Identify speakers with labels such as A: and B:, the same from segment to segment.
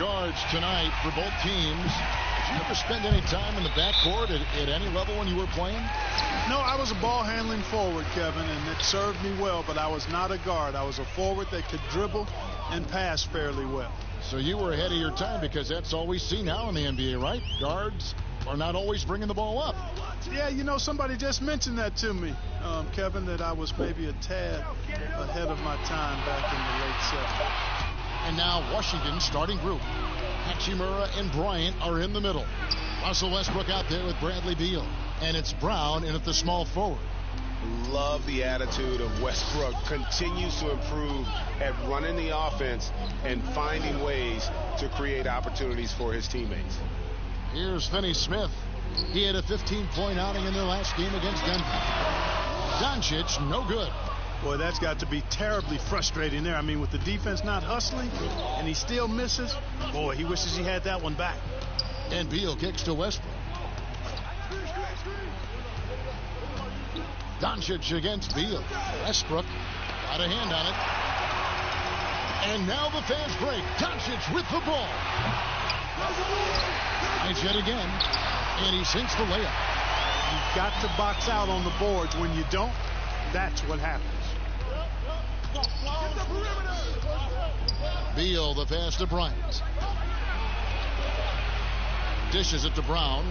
A: guards tonight for both teams. Did you ever spend any time in the backcourt at any level when you were playing?
B: No, I was a ball handling forward, Kevin, and it served me well, but I was not a guard. I was a forward that could dribble and pass fairly well.
A: So you were ahead of your time, because that's all we see now in the NBA, right? Guards are not always bringing the ball up.
B: Yeah, you know, somebody just mentioned that to me, Kevin, that I was maybe a tad ahead of my time back in the late 70s.
A: And now Washington's starting group. Hachimura and Bryant are in the middle. Russell Westbrook out there with Bradley Beal. And it's Brown in at the small forward.
C: Love the attitude of Westbrook. Continues to improve at running the offense and finding ways to create opportunities for his teammates.
A: Here's Finney Smith. He had a 15-point outing in their last game against Denver. Doncic, no good.
B: Boy, that's got to be terribly frustrating there. I mean, with the defense not hustling and he still misses, boy, he wishes he had that one back.
A: And Beal kicks to Westbrook. Doncic against Beal. Westbrook got a hand on it. And now the fans break. Doncic with the ball. It's yet again. And he sinks the layup.
B: You've got to box out on the boards. When you don't, that's what happens.
A: Beal, the pass to Bryant. Dishes it to Brown.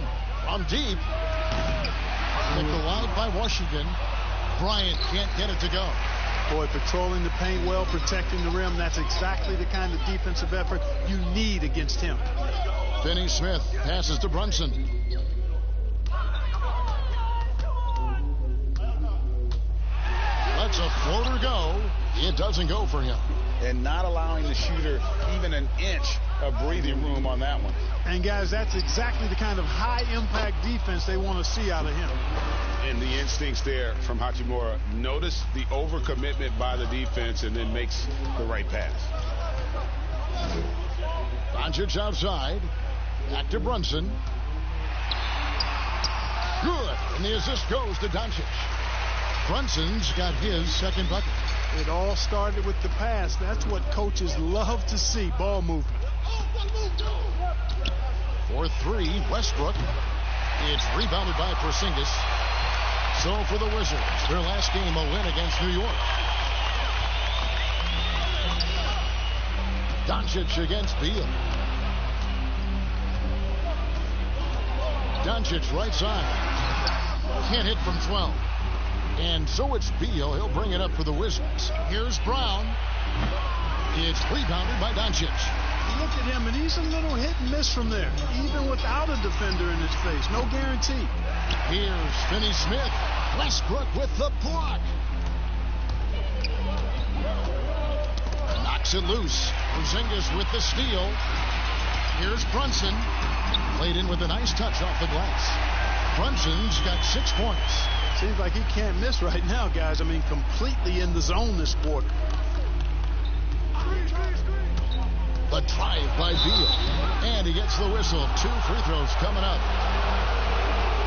A: From deep. Picked alive by Washington. Bryant can't get it to go.
B: Boy, patrolling the paint well, protecting the rim. That's exactly the kind of defensive effort you need against him.
A: Finney Smith passes to Brunson. Lets a floater go. It doesn't go for him.
C: And not allowing the shooter even an inch of breathing room on that one.
B: And guys, that's exactly the kind of high-impact defense they want to see out of him.
C: And the instincts there from Hachimura. Notice the overcommitment by the defense and then makes the right pass.
A: Doncic outside. Back to Brunson. Good. And the assist goes to Doncic. Brunson's got his second bucket.
B: It all started with the pass. That's what coaches love to see, ball movement.
A: For three, Westbrook. It's rebounded by Porzingis. So for the Wizards, their last game a win against New York. Doncic against Beal. Doncic right side. Can't hit from 12. And so it's Beal. He'll bring it up for the Wizards. Here's Brown. It's rebounded by Doncic.
B: Look at him, and he's a little hit and miss from there, even without a defender in his face. No guarantee.
A: Here's Finney Smith. Westbrook with the block. Knocks it loose. Porzingis with the steal. Here's Brunson. Played in with a nice touch off the glass. Brunson's got 6 points.
B: Seems like he can't miss right now, guys. I mean, completely in the zone this quarter.
A: The drive by Beal. And he gets the whistle. 2 free throws coming up.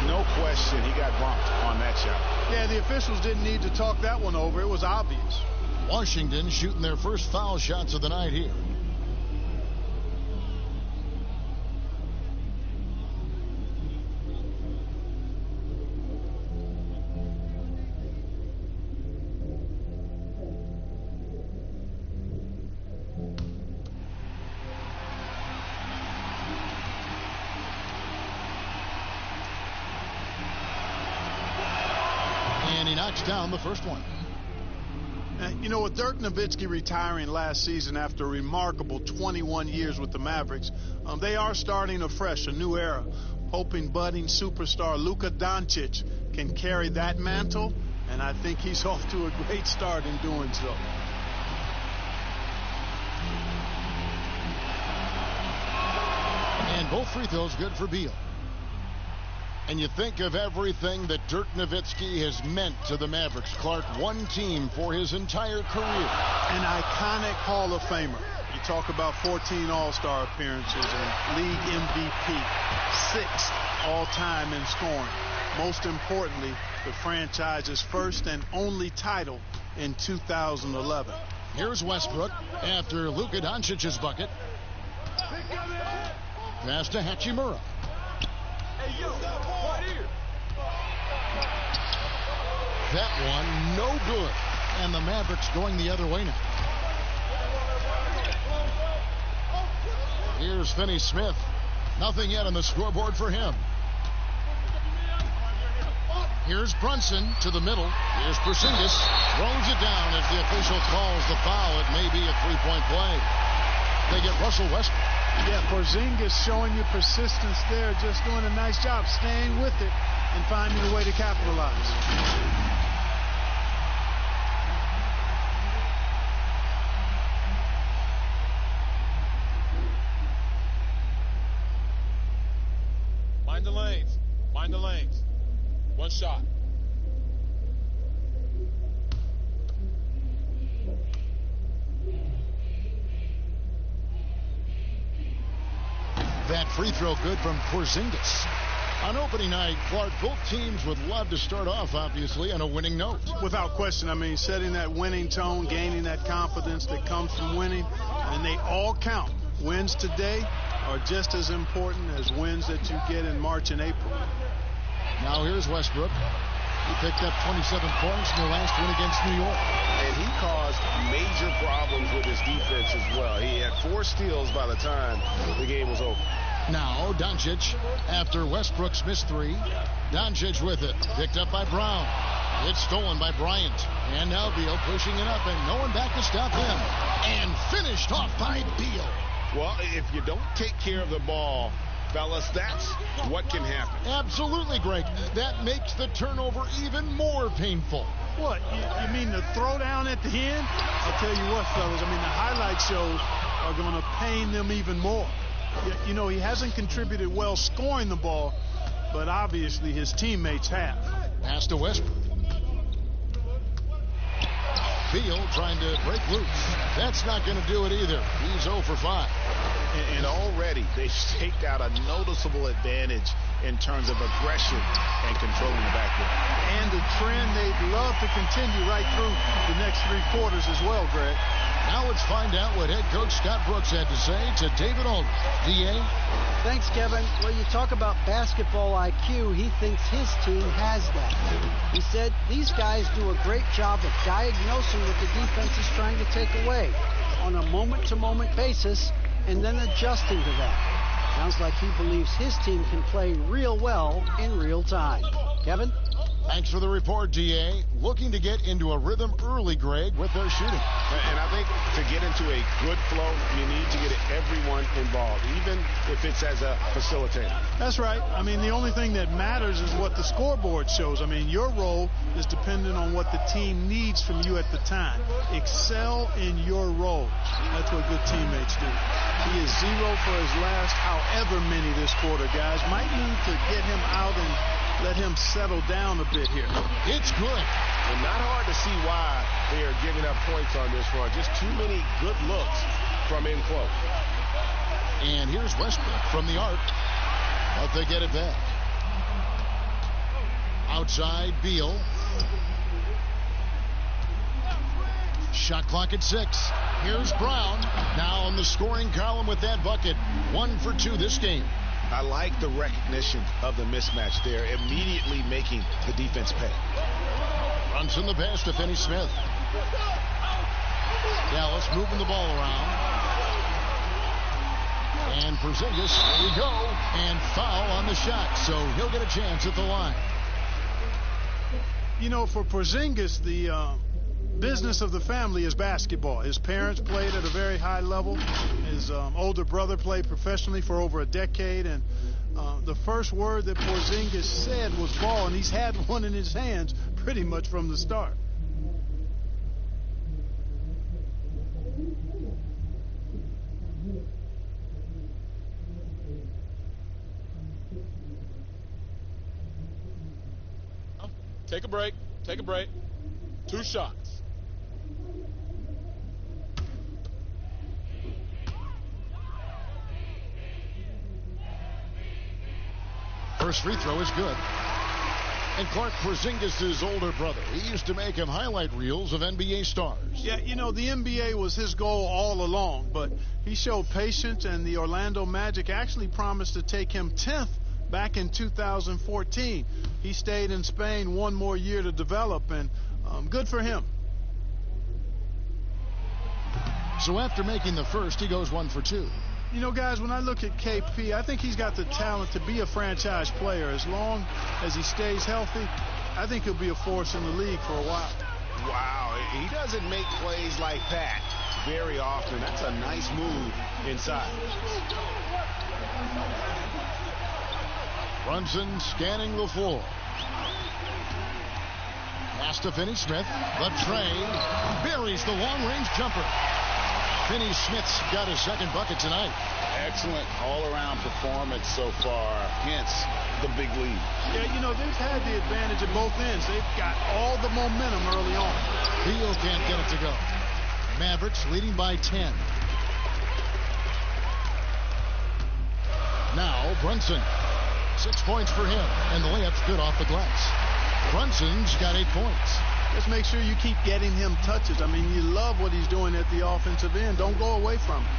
C: No question he got bumped on that shot.
B: Yeah, the officials didn't need to talk that one over. It was obvious.
A: Washington shooting their first foul shots of the night here. Down the first one.
B: You know, with Dirk Nowitzki retiring last season after a remarkable 21 years with the Mavericks, they are starting afresh, a new era, hoping budding superstar Luka Doncic can carry that mantle, and I think he's off to a great start in doing so.
A: And both free throws good for Beal. And you think of everything that Dirk Nowitzki has meant to the Mavericks. Clark, one team for his entire career.
B: An iconic Hall of Famer. You talk about 14 All-Star appearances and league MVP, 6th all-time in scoring. Most importantly, the franchise's first and only title in 2011.
A: Here's Westbrook after Luka Doncic's bucket. Pass to Hachimura. That one, no good. And the Mavericks going the other way now. Here's Finney Smith. Nothing yet on the scoreboard for him. Here's Brunson to the middle. Here's Porzingis. Throws it down as the official calls the foul. It may be a three-point play. They get Russell Westbrook.
B: Yeah, Porzingis showing you persistence there, just doing a nice job staying with it and finding a way to capitalize.
D: Mind the lanes. Mind the lanes. One shot.
A: That free throw good from Porzingis. On opening night, Clark, both teams would love to start off, obviously, on a winning note.
B: Without question, I mean, setting that winning tone, gaining that confidence that comes from winning, and they all count. Wins today are just as important as wins that you get in March and April.
A: Now here's Westbrook. He picked up 27 points in the last win against New York.
C: And he caused major problems with his defense as well. He had 4 steals by the time the game was over.
A: Now Doncic, after Westbrook's missed 3. Doncic with it. Picked up by Brown. It's stolen by Bryant. And now Beal pushing it up, and no one back to stop him. And finished off by Beal.
C: Well, if you don't take care of the ball, fellas, that's what can happen.
A: Absolutely, Greg. That makes the turnover even more painful.
B: What? You mean the throwdown at the end? I'll tell you what, fellas. I mean, the highlight shows are going to pain them even more. You know, he hasn't contributed well scoring the ball, but obviously his teammates have.
A: Pass to Westbrook. Beal trying to break loose. That's not going to do it either. He's 0 for 5.
E: And already they've staked out a noticeable advantage in terms of aggression and controlling the backcourt.
B: And the trend they'd love to continue right through the next 3 quarters as well, Greg.
A: Now let's find out what head coach Scott Brooks had to say to David Aldridge. D.A.?
F: Thanks, Kevin. Well, you talk about basketball IQ. He thinks his team has that. He said these guys do a great job of diagnosing what the defense is trying to take away on a moment-to-moment basis and then adjusting to that. Sounds like he believes his team can play real well in real time. Kevin?
A: Thanks for the report, D.A. Looking to get into a rhythm early, Greg, with their shooting.
C: And I think to get into a good flow, you need to get everyone involved, even if it's as a facilitator.
B: That's right. I mean, the only thing that matters is what the scoreboard shows. I mean, your role is dependent on what the team needs from you at the time. Excel in your role. That's what good teammates do. He is 0 for his last however many this quarter, guys. Might need to get him out and let him settle down a bit here.
A: It's good.
C: And not hard to see why they are giving up points on this run. Just too many good looks from in close.
A: And here's Westbrook from the arc. But they get it back. Outside, Beal. Shot clock at 6. Here's Brown. Now on the scoring column with that bucket. 1 for 2 this game.
E: I like the recognition of the mismatch there, immediately making the defense pay.
A: Brunson the pass to Finney Smith. Dallas moving the ball around. And Porzingis, here we go. And foul on the shot, so he'll get a chance at the line.
B: You know, for Porzingis, the business of the family is basketball. His parents played at a very high level. His older brother played professionally for over a decade, and the first word that Porzingis said was ball, and he's had one in his hands pretty much from the start.
D: Take a break. Take a break. 2 shots.
A: First free throw is good. And Clark Porzingis' older brother. He used to make him highlight reels of NBA stars.
B: Yeah, you know, the NBA was his goal all along, but he showed patience, and the Orlando Magic actually promised to take him 10th back in 2014. He stayed in Spain one more year to develop, and good for him.
A: So after making the first, he goes 1 for 2.
B: You know, guys, when I look at KP, I think he's got the talent to be a franchise player. As long as he stays healthy, I think he'll be a force in the league for a while.
C: Wow, he doesn't make plays like that very often. That's a nice move inside.
A: Brunson scanning the floor. Pass to Finney-Smith. The tray buries the long-range jumper. Finney-Smith's got his second bucket tonight.
E: Excellent all-around performance so far, hence the big lead.
B: Yeah, you know, they've had the advantage at both ends. They've got all the momentum early on.
A: Beal can't get it to go. Mavericks leading by 10. Now Brunson. 6 points for him, and the layup's good off the glass. Brunson's got 8 points.
B: Just make sure you keep getting him touches. I mean, you love what he's doing at the offensive end. Don't go away from him.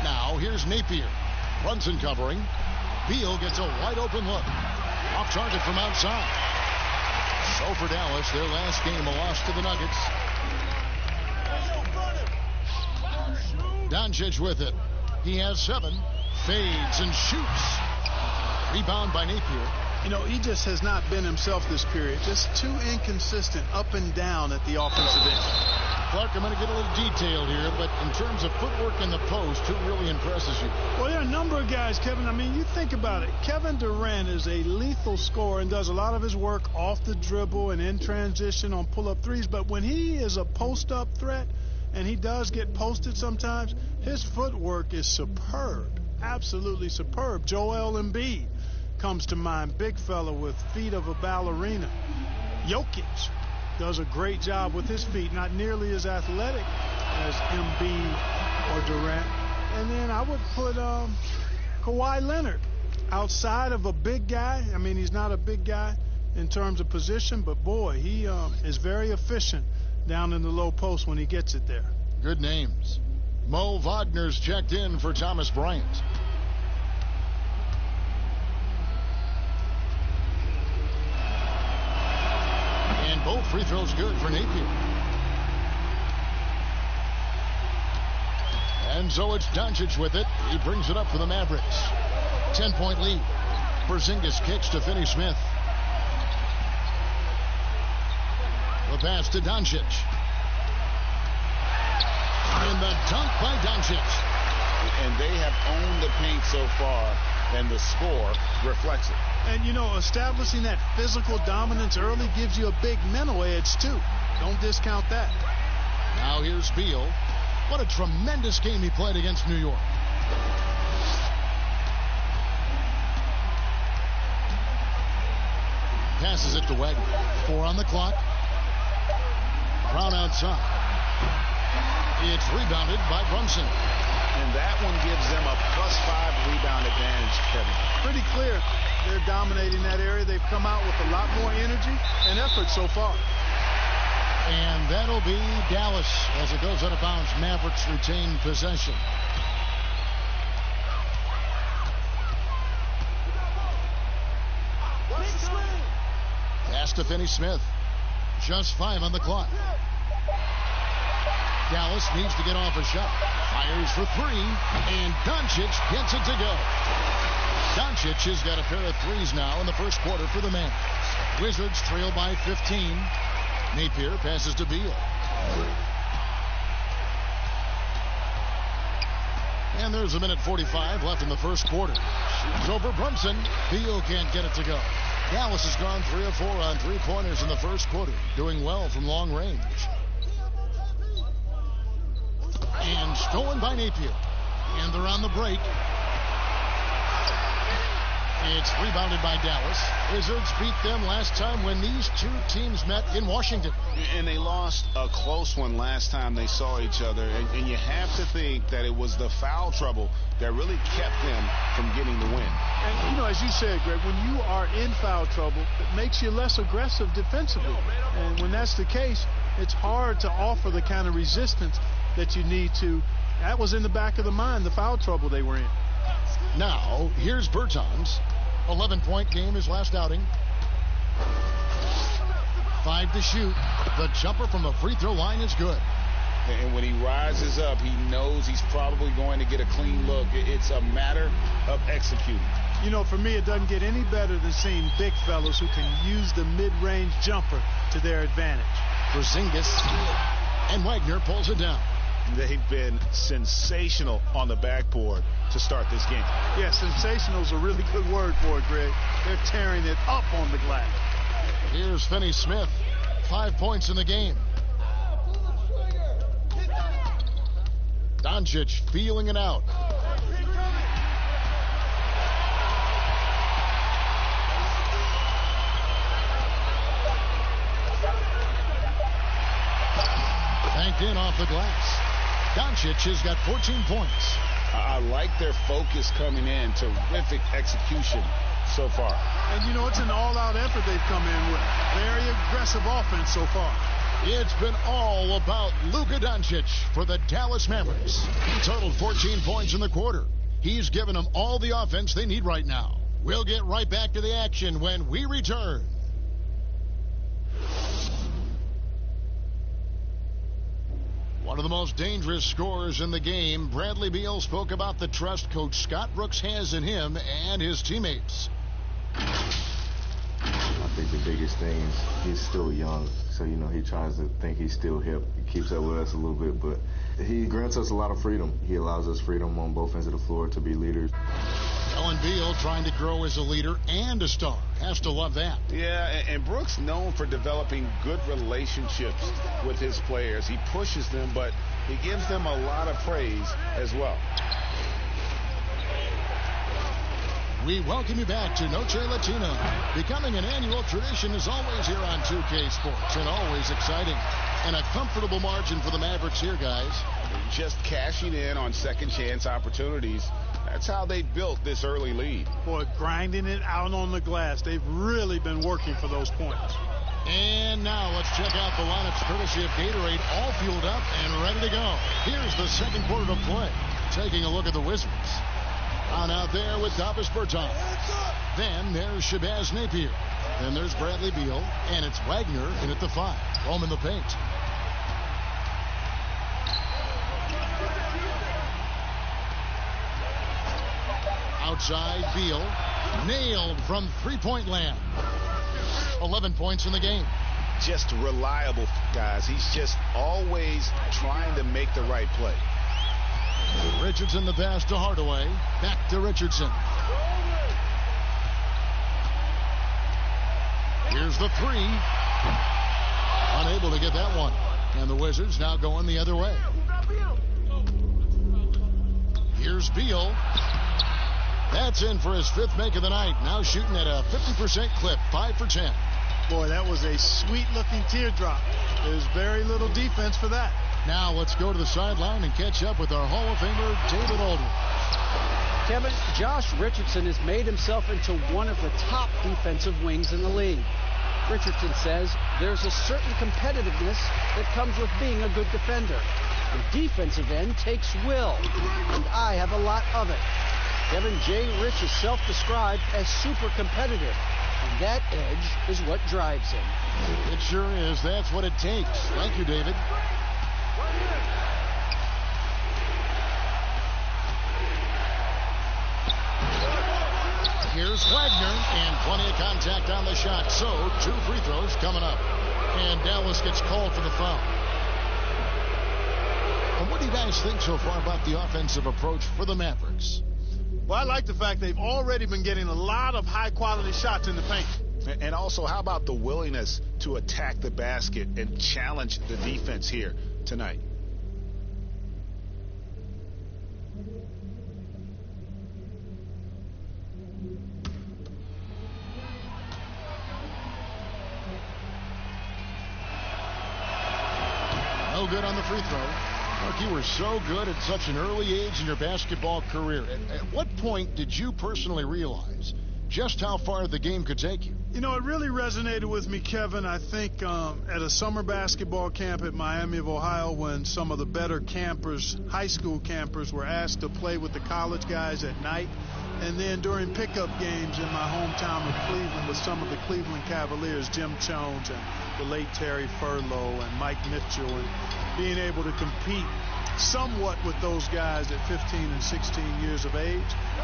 A: Now here's Napier. Brunson covering. Beal gets a wide open look. Off target from outside. So for Dallas, their last game, a loss to the Nuggets. Doncic with it. He has 7. Fades and shoots. Rebound by Napier.
B: You know, he just has not been himself this period. Just too inconsistent up and down at the offensive end.
A: Clark, I'm going to get a little detailed here, but in terms of footwork in the post, who really impresses you?
B: Well, there are a number of guys, Kevin. I mean, you think about it. Kevin Durant is a lethal scorer and does a lot of his work off the dribble and in transition on pull-up threes. But when he is a post-up threat, and he does get posted sometimes, his footwork is superb. Absolutely superb. Joel Embiid comes to mind. Big fella with feet of a ballerina. Jokic does a great job with his feet. Not nearly as athletic as Embiid or Durant. And then I would put Kawhi Leonard outside of a big guy. I mean, he's not a big guy in terms of position, but boy, he is very efficient down in the low post when he gets it there.
A: Good names. Mo Wagner's checked in for Thomas Bryant. And both free throws good for Napier. And so it's Doncic with it. He brings it up for the Mavericks. 10-point lead. Porzingis kicks to Finney-Smith. The pass to Doncic. And the dunk by Doncic.
E: And they have owned the paint so far, and the score reflects it.
B: And, you know, establishing that physical dominance early gives you a big mental edge, too. Don't discount that.
A: Now here's Beal. What a tremendous game he played against New York. Passes it to Wagner. 4 on the clock. Brown outside. It's rebounded by Brunson.
E: And that one gives them a +5 rebound advantage, Kevin.
B: Pretty clear they're dominating that area. They've come out with a lot more energy and effort so far.
A: And that'll be Dallas as it goes out of bounds. Mavericks retain possession. Pass to Finney-Smith. Just 5 on the clock. Dallas needs to get off a shot. Fires for 3, and Doncic gets it to go. Doncic has got a pair of threes now in the first quarter for the Mavs. Wizards trail by 15. Napier passes to Beal. And there's a minute 45 left in the first quarter. Shoots over Brunson. Beal can't get it to go. Dallas has gone 3 of 4 on three-pointers in the first quarter, doing well from long range. And stolen by Napier. And they're on the break. It's rebounded by Dallas. Wizards beat them last time when these two teams met in Washington.
E: And they lost a close one last time they saw each other. And you have to think that it was the foul trouble that really kept them from getting the win.
B: And, you know, as you said, Greg, when you are in foul trouble, it makes you less aggressive defensively. And when that's the case, it's hard to offer the kind of resistance that you need to. That was in the back of the mind, the foul trouble they were in.
A: Now, here's Bertans. 11-point game his last outing. 5 to shoot. The jumper from the free throw line is good.
E: And when he rises up, he knows he's probably going to get a clean look. It's a matter of executing.
B: You know, for me, it doesn't get any better than seeing big fellas who can use the mid-range jumper to their advantage.
A: Porzingis, and Wagner pulls it down.
E: They've been sensational on the backboard to start this game.
B: Yeah, sensational is a really good word for it, Greg. They're tearing it up on the glass.
A: Here's Finney-Smith. 5 points in the game. Doncic feeling it out. Banked in off the glass. Doncic has got 14 points.
E: I like their focus coming in. Terrific execution so far.
B: And, you know, it's an all-out effort they've come in with. Very aggressive offense so far.
A: It's been all about Luka Doncic for the Dallas Mavericks. He totaled 14 points in the quarter. He's given them all the offense they need right now. We'll get right back to the action when we return. One of the most dangerous scorers in the game, Bradley Beal spoke about the trust Coach Scott Brooks has in him and his teammates.
G: I think the biggest thing is he's still young, so, you know, he tries to think he's still hip. He keeps up with us a little bit, but he grants us a lot of freedom. He allows us freedom on both ends of the floor to be leaders.
A: Ellen Beal trying to grow as a leader and a star. Has to love that.
E: Yeah, and Brooks known for developing good relationships with his players. He pushes them, but he gives them a lot of praise as well.
A: We welcome you back to Noche Latina. Becoming an annual tradition is always here on 2K Sports, and always exciting. And a comfortable margin for the Mavericks here, guys.
E: Just cashing in on second chance opportunities. That's how they built this early lead.
B: Boy, grinding it out on the glass. They've really been working for those points.
A: And now let's check out the lineups courtesy of Gatorade, all fueled up and ready to go. Here's the second quarter of play. Taking a look at the Wizards. On out there with Davis Bertans. Then there's Shabazz Napier. Then there's Bradley Beal. And it's Wagner in at the 5. Home in the paint. Outside, Beal. Nailed from three-point land. 11 points in the game.
E: Just reliable, guys. He's just always trying to make the right play.
A: Richardson the pass to Hardaway. Back to Richardson. Here's the 3. Unable to get that one. And the Wizards now going the other way. Here's Beal. That's in for his 5th make of the night. Now shooting at a 50% clip. 5 for 10.
B: Boy, that was a sweet-looking teardrop. There's very little defense for that.
A: Now let's go to the sideline and catch up with our Hall of Famer, David Aldridge.
F: Kevin, Josh Richardson has made himself into one of the top defensive wings in the league. Richardson says there's a certain competitiveness that comes with being a good defender. The defensive end takes will, and I have a lot of it. Kevin J. Rich is self-described as super competitive, and that edge is what drives him.
A: It sure is. That's what it takes. Thank you, David. Here's Wagner, and plenty of contact on the shot. So, 2 free throws coming up. And Dallas gets called for the foul. And what do you guys think so far about the offensive approach for the Mavericks?
B: Well, I like the fact they've already been getting a lot of high-quality shots in the paint.
E: And also, how about the willingness to attack the basket and challenge the defense here tonight?
A: No good on the free throw. Mark, you were so good at such an early age in your basketball career. At what point did you personally realize just how far the game could take you?
B: You know, it really resonated with me, Kevin, I think at a summer basketball camp at Miami of Ohio, when some of the better campers, high school campers, were asked to play with the college guys at night. And then during pickup games in my hometown of Cleveland with some of the Cleveland Cavaliers, Jim Jones and the late Terry Furlow and Mike Mitchell, and being able to compete somewhat with those guys at 15 and 16 years of age,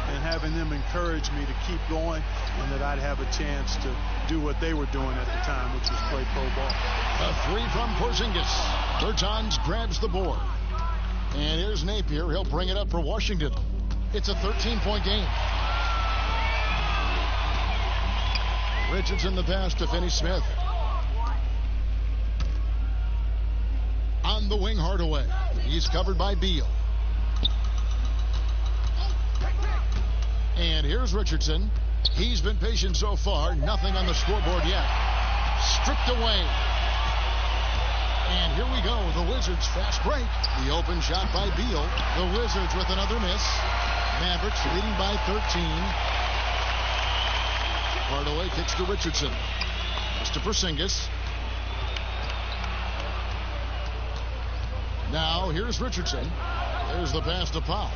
B: and having them encourage me to keep going and that I'd have a chance to do what they were doing at the time, which was play pro ball.
A: A three from Porzingis. Bertans grabs the board. And here's Napier. He'll bring it up for Washington. It's a 13-point game. Richardson the pass to Finney-Smith. On the wing, Hardaway. He's covered by Beal. And here's Richardson. He's been patient so far. Nothing on the scoreboard yet. Stripped away. And here we go. The Wizards fast break. The open shot by Beal. The Wizards with another miss. Mavericks leading by 13. Hardaway kicks to Richardson. It's to Porzingis. Now here's Richardson. There's the pass to Powell.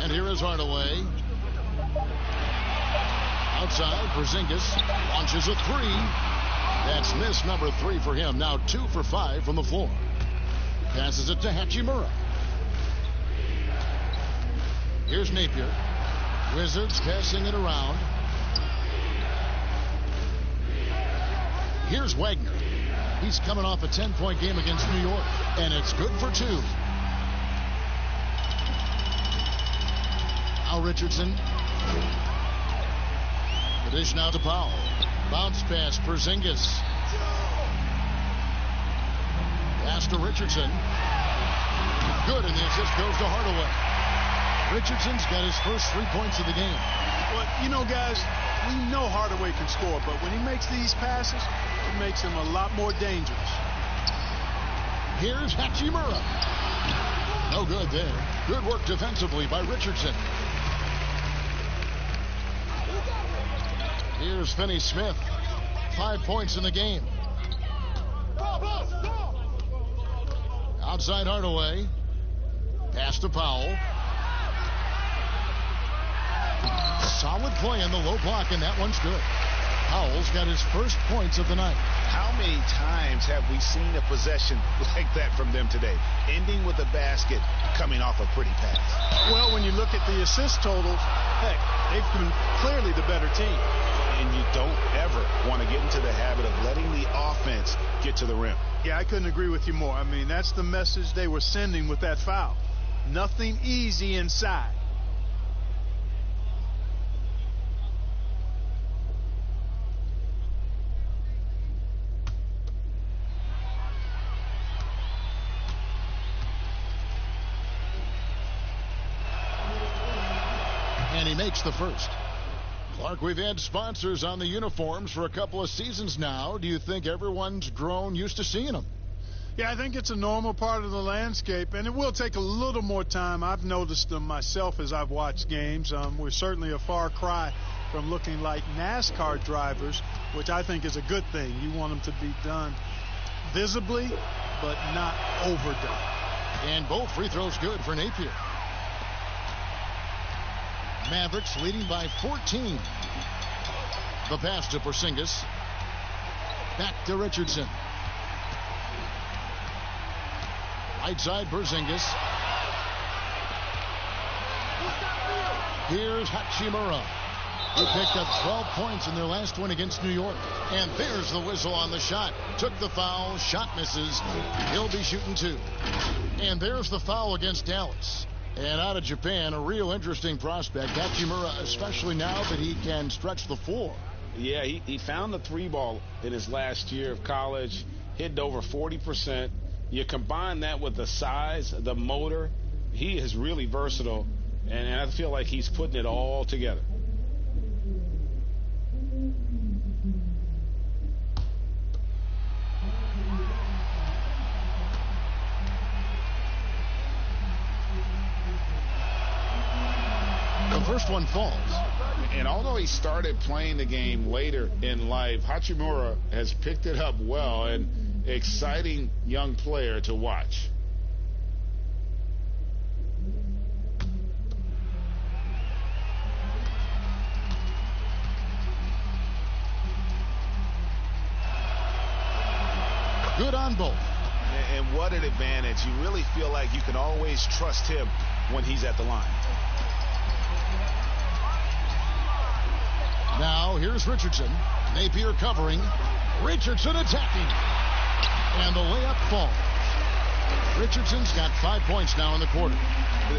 A: And here is Hardaway. Outside, Porzingis launches a three. That's miss number 3 for him. Now 2 for 5 from the floor. Passes it to Hachimura. Here's Napier. Wizards passing it around. Here's Wagner. He's coming off a 10-point game against New York, and it's good for 2. Now Richardson. The dish now to Powell. Bounce pass, Porzingis. Pass to Richardson. Good, and the assist goes to Hardaway. Richardson's got his first 3 points of the game.
B: Well, you know, guys, we know Hardaway can score, but when he makes these passes, it makes him a lot more dangerous.
A: Here's Hachimura. No good there. Good work defensively by Richardson. Here's Finney-Smith. 5 points in the game. Outside Hardaway. Pass to Powell. Solid play on the low block, and that one's good. Powell's got his first points of the night.
E: How many times have we seen a possession like that from them today? Ending with a basket, coming off a pretty pass.
B: Well, when you look at the assist totals, heck, they've been clearly the better team.
E: And you don't ever want to get into the habit of letting the offense get to the rim.
B: Yeah, I couldn't agree with you more. I mean, that's the message they were sending with that foul. Nothing easy inside.
A: And he makes the first. Clark, we've had sponsors on the uniforms for a couple of seasons now. Do you think everyone's grown used to seeing them?
B: Yeah, I think it's a normal part of the landscape, and it will take a little more time. I've noticed them myself as I've watched games. We're certainly a far cry from looking like NASCAR drivers, which I think is a good thing. You want them to be done visibly, but not overdone.
A: And both free throws good for Napier. Mavericks leading by 14. The pass to Porzingis. Back to Richardson. Right side, Porzingis. Here's Hachimura. He picked up 12 points in their last one against New York. And there's the whistle on the shot. Took the foul. Shot misses. He'll be shooting 2. And there's the foul against Dallas. And out of Japan, a real interesting prospect. Hachimura, especially now that he can stretch the floor.
E: Yeah, he found the 3-ball in his last year of college, hit over 40%. You combine that with the size, the motor, he is really versatile, and I feel like he's putting it all together.
A: first one falls.
E: And although he started playing the game later in life, Hachimura has picked it up well, and exciting young player to watch.
A: Good on both.
H: And what an advantage. You really feel like you can always trust him when he's at the line.
A: Now here's Richardson. Napier covering. Richardson attacking. And the layup falls. Richardson's got 5 points now in the quarter.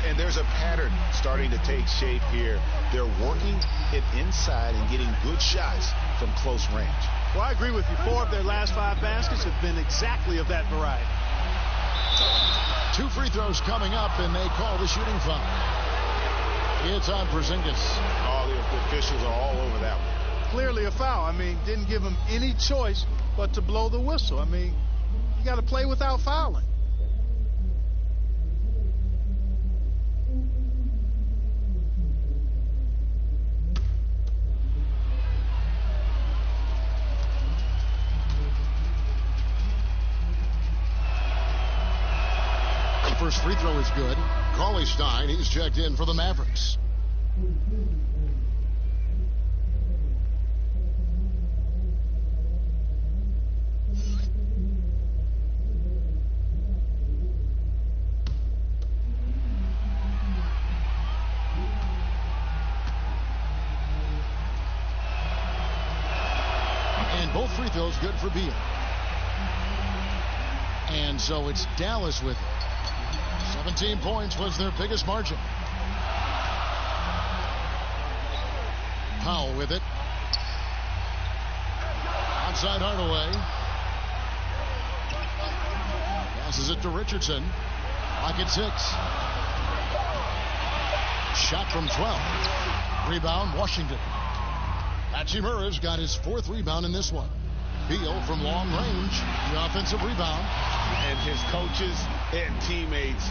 H: And there's a pattern starting to take shape here. They're working it inside and getting good shots from close range.
B: Well, I agree with you. 4 of their last 5 baskets have been exactly of that variety.
A: 2 free throws coming up, and they call the shooting foul. It's on Porzingis.
H: All the officials are all over that one.
B: Clearly a foul. I mean, didn't give him any choice but to blow the whistle. I mean, you got to play without fouling.
A: First free throw is good. Cauley Stein, he's checked in for the Mavericks. And both free throws good for Beal. And so it's Dallas with it. 17 points was their biggest margin. Powell with it. Outside Hardaway. Passes it to Richardson. Clock at 6. Shot from 12. Rebound, Washington. Hachimura's got his 4th rebound in this one. Beal from long range. The offensive rebound.
E: And his coaches and teammates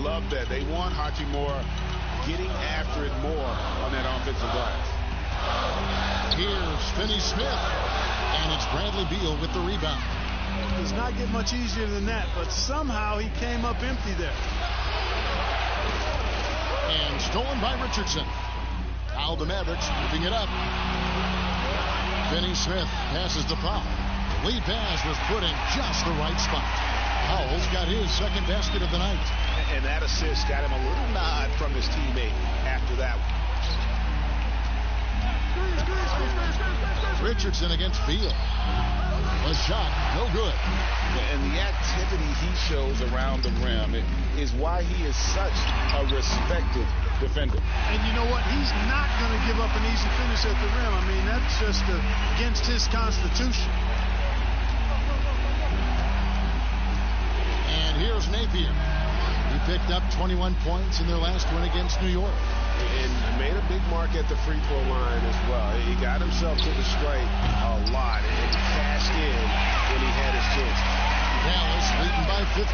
E: love that. They want Hachimura getting after it more on that offensive glass.
A: Here's Finney-Smith, and it's Bradley Beal with the rebound.
B: It does not get much easier than that, but somehow he came up empty there.
A: And stolen by Richardson. Now the Mavericks moving it up. Finney-Smith passes the Powell. The lead pass was put in just the right spot. Powell's got his 2nd basket of the night.
H: And that assist got him a little nod from his teammate after that one.
A: Richardson against Beal. A shot, no good.
E: And the activity he shows around the rim is why he is such a respected defender.
B: And you know what? He's not going to give up an easy finish at the rim. I mean, that's just against his constitution.
A: And here's Napier. He picked up 21 points in their last win against New York.
C: And made a big mark at the free throw line as well. He got himself to the stripe a lot and cashed in when he had his chance.
A: Dallas leading by 15.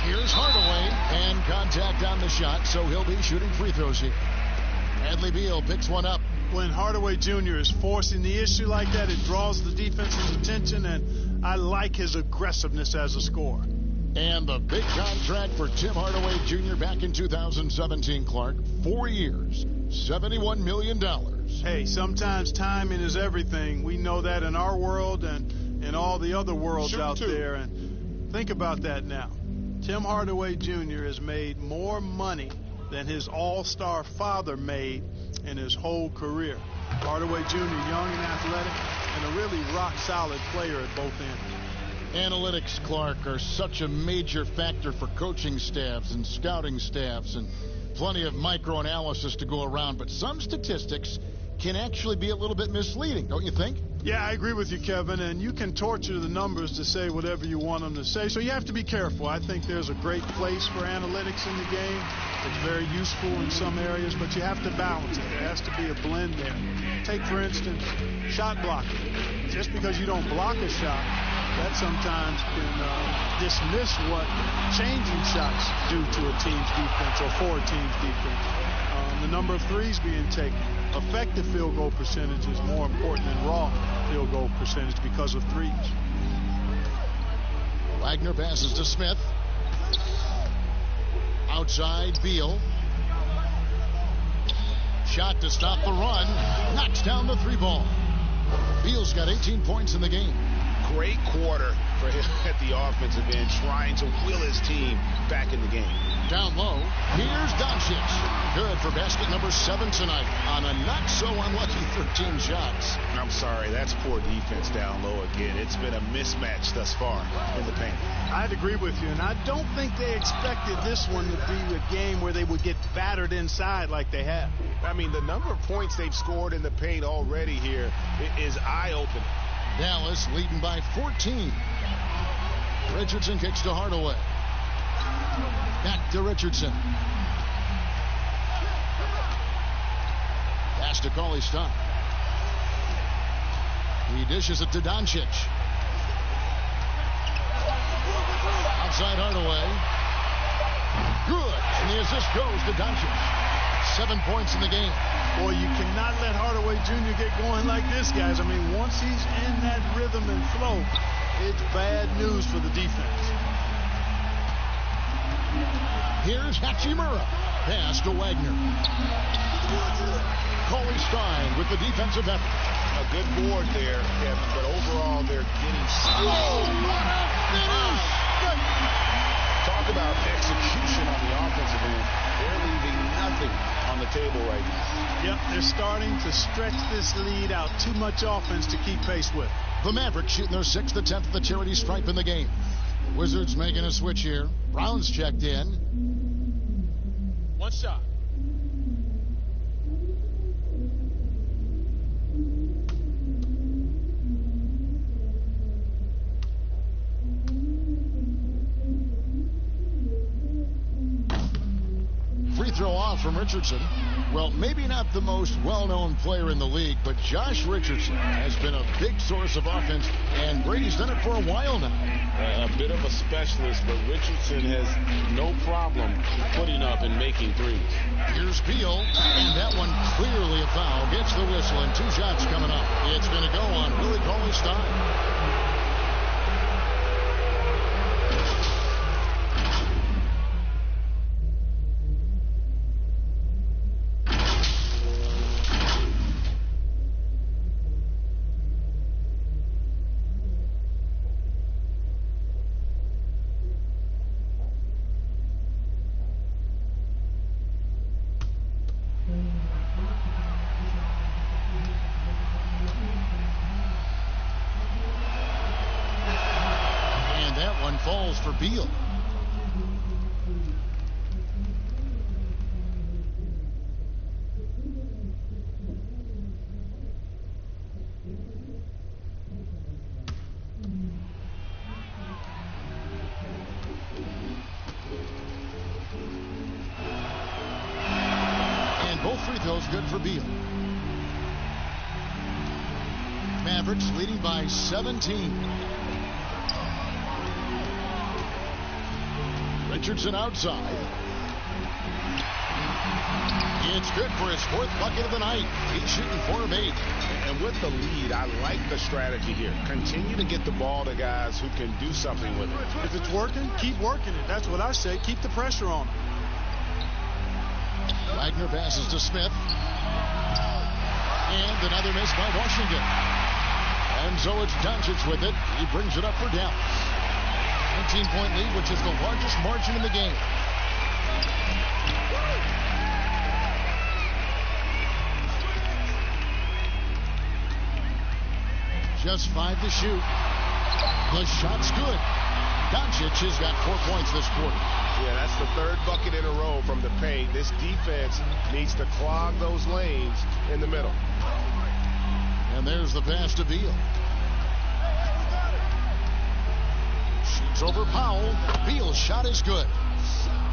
A: Here's Hardaway, and contact on the shot, so he'll be shooting free throws here. Bradley Beal picks one up.
B: When Hardaway Jr. is forcing the issue like that, it draws the defense's attention, and I like his aggressiveness as a scorer.
A: And the big contract for Tim Hardaway Jr. back in 2017, Clark. 4 years, $71 million.
B: Hey, sometimes timing is everything. We know that in our world and in all the other worlds out there. And think about that now. Tim Hardaway Jr. has made more money than his all-star father made in his whole career. Hardaway Jr., young and athletic, and a really rock-solid player at both ends.
A: Analytics, Clark, are such a major factor for coaching staffs and scouting staffs, and plenty of micro-analysis to go around. But some statistics can actually be a little bit misleading, don't you think?
B: Yeah, I agree with you, Kevin, and you can torture the numbers to say whatever you want them to say, so you have to be careful. I think there's a great place for analytics in the game. It's very useful in some areas, but you have to balance it. There has to be a blend there. Take, for instance, shot blocking. Just because you don't block a shot, that sometimes can dismiss what changing shots do to a team's defense or for a team's defense. and the number of threes being taken. Effective field goal percentage is more important than raw field goal percentage because of threes.
A: Wagner passes to Smith. Outside, Beal. Shot to stop the run. Knocks down the three ball. Beal's got 18 points in the game.
H: Great quarter for him at the offensive end, trying to will his team back in the game.
A: Down low, here's Doncic. Good for basket number 7 tonight on a not-so-unlucky 13 shots.
H: I'm sorry, that's poor defense down low again. It's been a mismatch thus far in the paint.
B: I'd agree with you, and I don't think they expected this one to be a game where they would get battered inside like they have.
H: I mean, the number of points they've scored in the paint already here is eye-opening.
A: Dallas leading by 14. Richardson kicks to Hardaway. Back to Richardson. Pass to Cauley-Stein. He dishes it to Doncic. Outside Hardaway. Good. And the assist goes to Doncic. 7 points in the game.
B: Boy, you cannot let Hardaway Jr. get going like this, guys. I mean, once he's in that rhythm and flow, it's bad news for the defense.
A: Here's Hachimura. Pass to Wagner. Cauley-Stein with the defensive effort.
H: A good board there, Kevin, but overall they're getting Talk about execution on the offensive end. They're leaving nothing on the table right now.
B: Yep, they're starting to stretch this lead out. Too much offense to keep pace with.
A: The Mavericks shooting their 6th attempt at the charity stripe in the game. Wizards making a switch here. Brown's checked in.
D: One shot.
A: Free throw off from Richardson. Well, maybe not the most well-known player in the league, but Josh Richardson has been a big source of offense, and Brady's done it for a while now.
E: A bit of a specialist, but Richardson has no problem putting up and making threes.
A: Here's Beal, and that one clearly a foul. Gets the whistle, and 2 shots coming up. It's going to go on Willie Cauley-Stein. Falls for Beal. And both free throws good for Beal. Mavericks leading by 17. Richardson outside. It's good for his 4th bucket of the night. He's shooting 4 of 8.
H: And with the lead, I like the strategy here. Continue to get the ball to guys who can do something with it.
B: If it's working, keep working it. That's what I say. Keep the pressure on him.
A: Wagner passes to Smith. And another miss by Washington. And so it's Doncic with it. He brings it up for Dallas. 19-point lead, which is the largest margin in the game. Just 5 to shoot. The shot's good. Doncic has got 4 points this quarter.
C: Yeah, that's the 3rd bucket in a row from the paint. This defense needs to clog those lanes in the middle.
A: And there's the pass to Beal. Shoots over Powell. Beal's shot is good.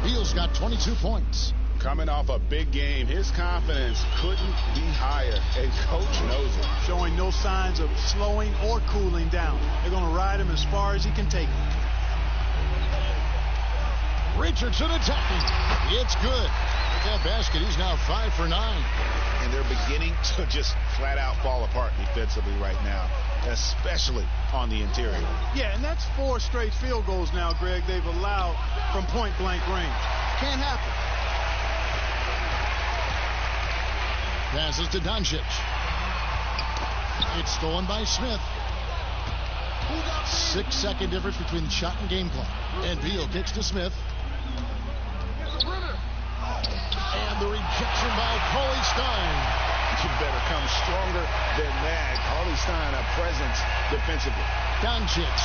A: Beal's got 22 points.
H: Coming off a big game, his confidence couldn't be higher, and coach knows it.
B: Showing no signs of slowing or cooling down. They're going to ride him as far as he can take him.
A: Richardson attacking. It's good. With that basket, he's now 5 for 9.
H: And they're beginning to just flat out fall apart defensively right now, especially on the interior.
B: Yeah, and that's 4 straight field goals now, Greg, they've allowed from point-blank range. Can't happen.
A: Passes to Doncic. It's stolen by Smith. 6-second difference between the shot and game clock. And Beal kicks to Smith. And the rejection by Cauley Stein.
H: You better come stronger than that. Cauley Stein, a presence defensively.
A: Doncic.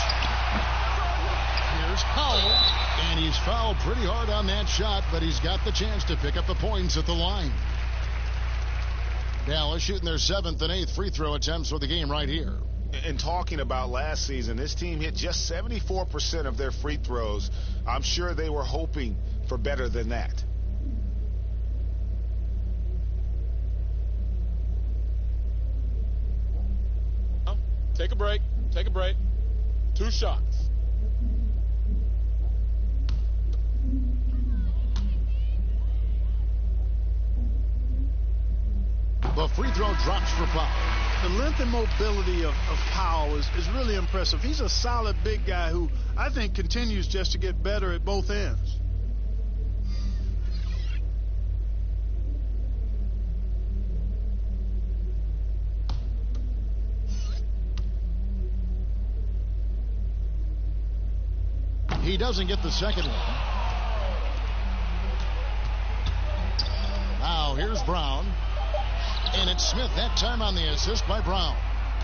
A: Here's Powell. And he's fouled pretty hard on that shot, but he's got the chance to pick up the points at the line. Dallas shooting their 7th and 8th free throw attempts for the game right here.
H: And talking about last season, this team hit just 74% of their free throws. I'm sure they were hoping for better than that.
D: Take a break. Take a break. 2 shots.
A: The free throw drops for Powell.
B: The length and mobility of Powell is really impressive. He's a solid big guy who I think continues just to get better at both ends.
A: He doesn't get the second one. Now here's Brown. And it's Smith that time on the assist by Brown.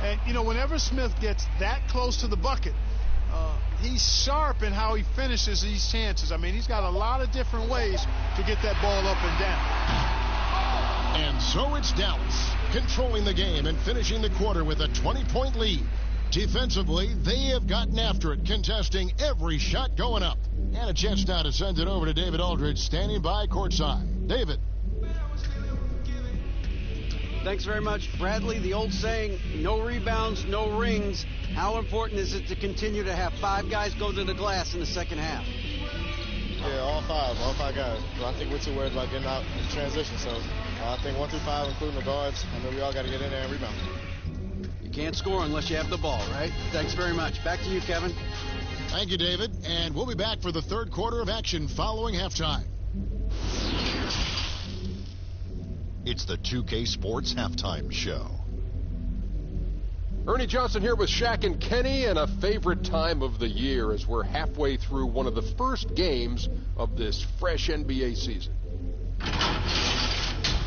B: And, you know, whenever Smith gets that close to the bucket, he's sharp in how he finishes these chances. I mean, he's got a lot of different ways to get that ball up and down.
A: And so it's Dallas controlling the game and finishing the quarter with a 20-point lead. Defensively, they have gotten after it, contesting every shot going up. And a chance now to send it over to David Aldridge, standing by courtside. David.
F: Thanks very much, Bradley. The old saying, no rebounds, no rings. How important is it to continue to have 5 guys go to the glass in the second half?
G: Yeah, all five guys. I think we're too worried about getting out in transition. So I think 1 through 5, including the guards, I know we all got to get in there and rebound.
F: You can't score unless you have the ball, right? Thanks very much. Back to you, Kevin.
A: Thank you, David. And we'll be back for the third quarter of action following halftime.
I: It's the 2K Sports Halftime Show.
J: Ernie Johnson here with Shaq and Kenny, and a favorite time of the year as we're halfway through one of the first games of this fresh NBA season.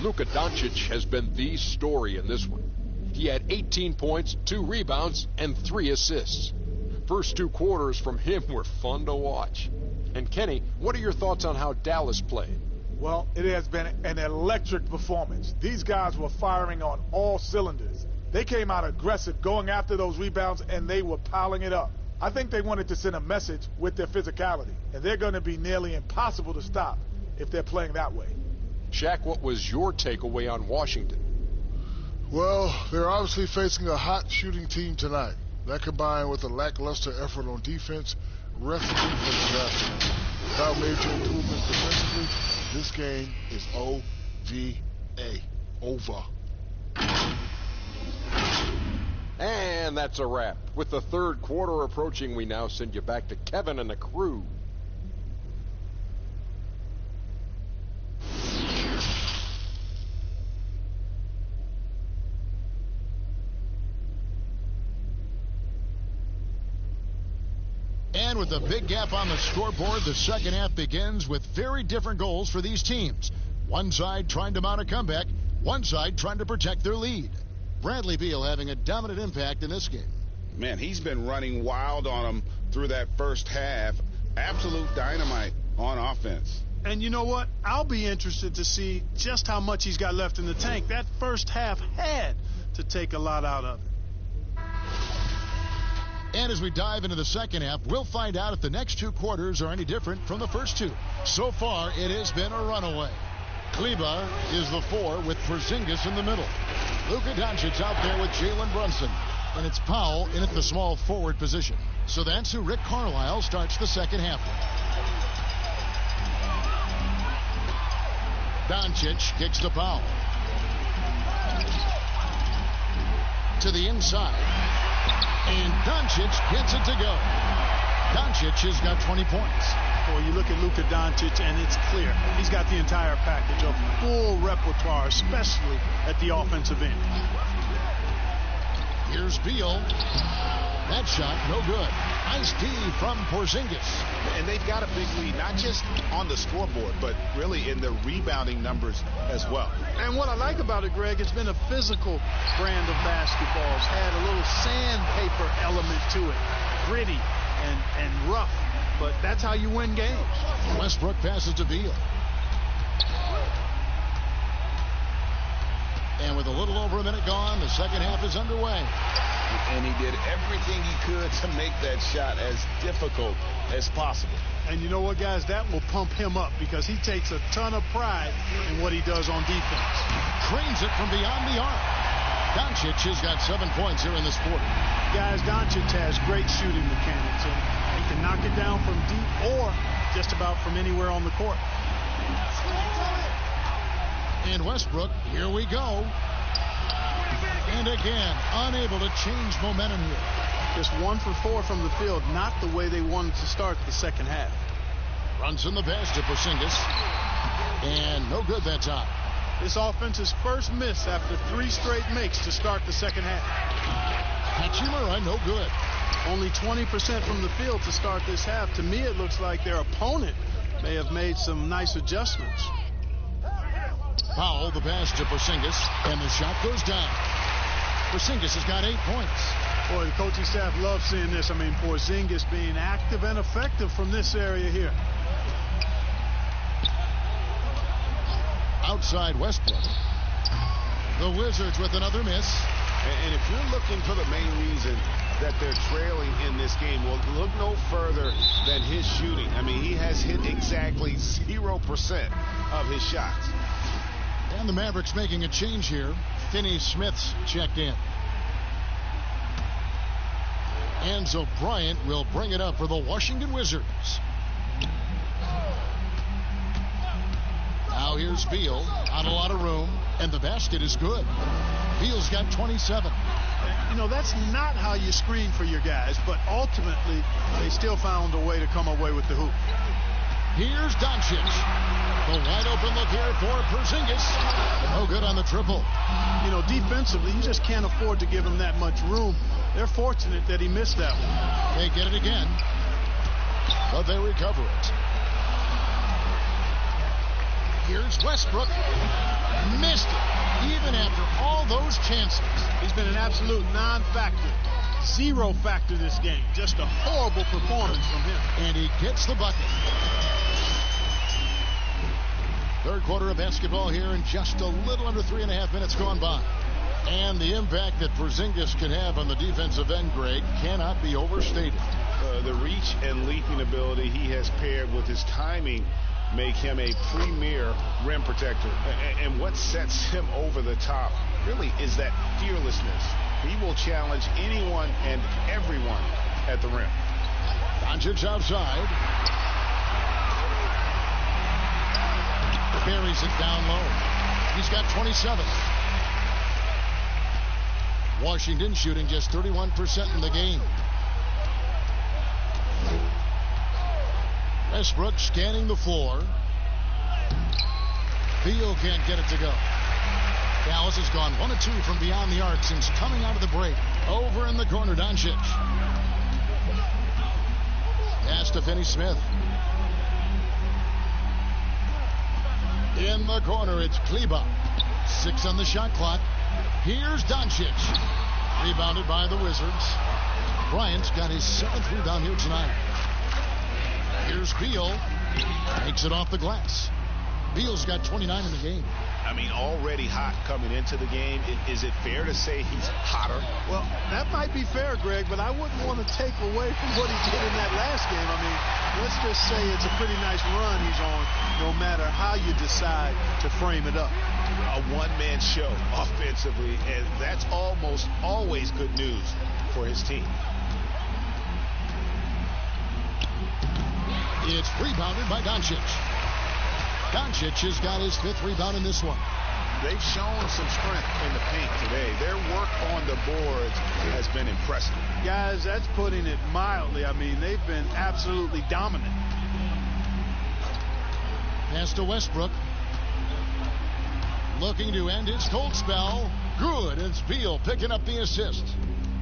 J: Luka Doncic has been the story in this one. He had 18 points, 2 rebounds, and 3 assists. First 2 quarters from him were fun to watch. And Kenny, what are your thoughts on how Dallas played?
K: Well, it has been an electric performance. These guys were firing on all cylinders. They came out aggressive, going after those rebounds, and they were piling it up. I think they wanted to send a message with their physicality, and they're going to be nearly impossible to stop if they're playing that way.
J: Shaq, what was your takeaway on Washington?
L: Well, they're obviously facing a hot shooting team tonight. That combined with a lackluster effort on defense, recipe for disaster. Without major improvements defensively, this game is O-V-A. Over.
J: And that's a wrap. With the third quarter approaching, we now send you back to Kevin and the crew.
A: And with a big gap on the scoreboard, the second half begins with very different goals for these teams. One side trying to mount a comeback, one side trying to protect their lead. Bradley Beal having a dominant impact in this game.
C: Man, he's been running wild on them through that first half. Absolute dynamite on offense.
B: And you know what? I'll be interested to see just how much he's got left in the tank. That first half had to take a lot out of it.
A: And as we dive into the second half, we'll find out if the next 2 quarters are any different from the first 2. So far, it has been a runaway. Kleba is the 4 with Porzingis in the middle. Luka Doncic out there with Jalen Brunson. And it's Powell in at the small forward position. So that's who Rick Carlisle starts the second half with. Doncic kicks the foul. To the inside. And Doncic gets it to go. Doncic has got 20 points.
B: Boy, you look at Luka Doncic, and it's clear. He's got the entire package, a full repertoire, especially at the offensive end.
A: Here's Beal. That shot, no good. Nice D from Porzingis.
H: And they've got a big lead, not just on the scoreboard, but really in the rebounding numbers as well.
B: And what I like about it, Greg, it's been a physical brand of basketball. It's had a little sandpaper element to it. Gritty and rough. But that's how you win games.
A: Westbrook passes to Beal. And with a little over a minute gone, the second half is underway.
H: And he did everything he could to make that shot as difficult as possible.
B: And you know what, guys? That will pump him up because he takes a ton of pride in what he does on defense.
A: Cranes it from beyond the arc. Doncic has got 7 points here in this quarter.
B: Guys, Doncic has great shooting mechanics, and he can knock it down from deep or just about from anywhere on the court.
A: And Westbrook, here we go. And again, unable to change momentum here.
B: Just 1 for 4 from the field, not the way they wanted to start the second half.
A: Runs in the pass to Porzingis. And no good that time.
B: This offense's first miss after 3 straight makes to start the second half.
A: Hachimura, no good.
B: Only 20% from the field to start this half. To me, it looks like their opponent may have made some nice adjustments.
A: Powell, the pass to Porzingis, and the shot goes down. Porzingis has got 8 points.
B: Boy, the coaching staff loves seeing this. I mean, Porzingis being active and effective from this area here. Outside Westbrook. The Wizards with another miss.
C: And if you're looking for the main reason that they're trailing in this game, well, look no further than his shooting. I mean, he has hit exactly 0% of his shots.
A: And the Mavericks making a change here. Finney Smith's checked in. Enzo Bryant will bring it up for the Washington Wizards. Now here's Beal. Not a lot of room. And the basket is good. Beal's got 27.
B: You know, that's not how you screen for your guys, but ultimately they still found a way to come away with the hoop.
A: Here's Doncic. The wide open look here for Porzingis. No good on the triple.
B: You know, defensively, you just can't afford to give him that much room. They're fortunate that he missed that one.
A: They get it again, but they recover it. Here's Westbrook. Missed it, even after all those chances.
B: He's been an absolute non-factor. 0 factor this game. Just a horrible performance from him.
A: And he gets the bucket. Third quarter of basketball here, and just a little under 3.5 minutes gone by. And the impact that Porzingis can have on the defensive end, Greg, cannot be overstated.
C: The reach and leaping ability he has paired with his timing make him a premier rim protector. And what sets him over the top really is that fearlessness. He will challenge anyone and everyone at the rim.
A: Doncic outside. Buries it down low. He's got 27. Washington shooting just 31% in the game. Westbrook scanning the floor. Beal can't get it to go. Dallas has gone 1 of 2 from beyond the arc since coming out of the break. Over in the corner, Doncic. Pass to Finney Smith. In the corner, it's Kleba. 6 on the shot clock. Here's Doncic. Rebounded by the Wizards. Bryant's got his 7th rebound here tonight. Here's Beal. Takes it off the glass. Beal's got 29 in the game.
H: I mean, already hot coming into the game. Is it fair to say he's hotter?
B: Well, that might be fair, Greg, but I wouldn't want to take away from what he did in that last game. I mean, let's just say it's a pretty nice run he's on, no matter how you decide to frame it up.
H: A one-man show offensively, and that's almost always good news for his team.
A: It's rebounded by Doncic. Doncic has got his 5th rebound in this one.
H: They've shown some strength in the paint today. Their work on the boards has been impressive.
B: Guys, that's putting it mildly. I mean, they've been absolutely dominant.
A: Pass to Westbrook. Looking to end his cold spell. Good. It's Beal picking up the assist.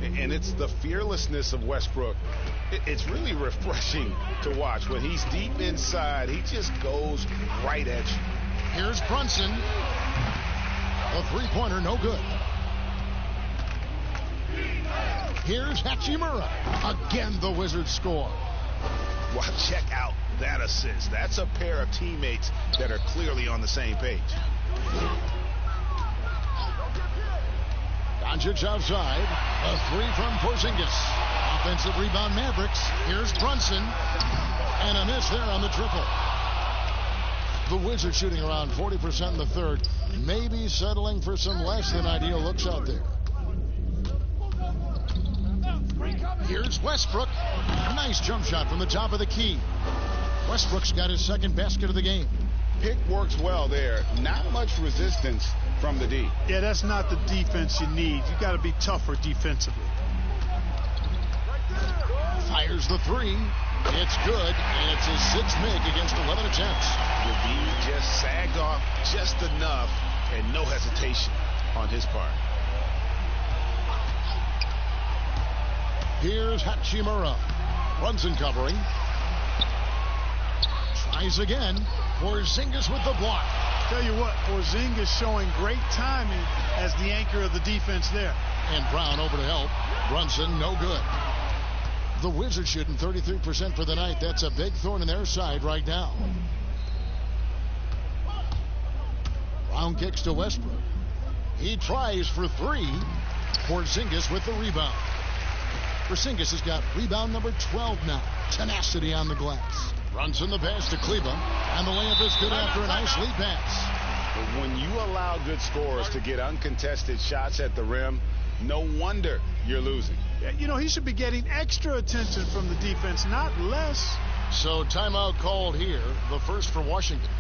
C: And it's the fearlessness of Westbrook. It's really refreshing to watch. When he's deep inside, he just goes right at you.
A: Here's Brunson. A three-pointer, no good. Here's Hachimura. Again, the Wizards score.
H: Well, check out that assist. That's a pair of teammates that are clearly on the same page.
A: Doncic outside. A 3 from Porzingis. Offensive rebound, Mavericks. Here's Brunson. And a miss there on the triple. The Wizards shooting around 40% in the third. Maybe settling for some less than ideal looks out there. Here's Westbrook. Nice jump shot from the top of the key. Westbrook's got his 2nd basket of the game.
C: Pick works well there. Not much resistance from the D.
B: Yeah, that's not the defense you need. You got to be tougher defensively.
A: Fires the 3. It's good, and it's his 6th make against 11 attempts.
H: The D just sagged off just enough, and no hesitation on his part.
A: Here's Hachimura. Brunson covering. Tries again. Porzingis with the block.
B: Tell you what, Porzingis showing great timing as the anchor of the defense there.
A: And Brown over to help. Brunson, no good. The Wizards shooting 33% for the night. That's a big thorn in their side right now. Brown kicks to Westbrook. He tries for 3. Porzingis with the rebound. Porzingis has got rebound number 12 now. Tenacity on the glass. Runs in the pass to Kleba. And the layup is good after a nice lead pass.
C: But when you allow good scorers to get uncontested shots at the rim, no wonder you're losing.
B: Yeah, you know, he should be getting extra attention from the defense, not less.
A: So timeout called here. The first for Washington.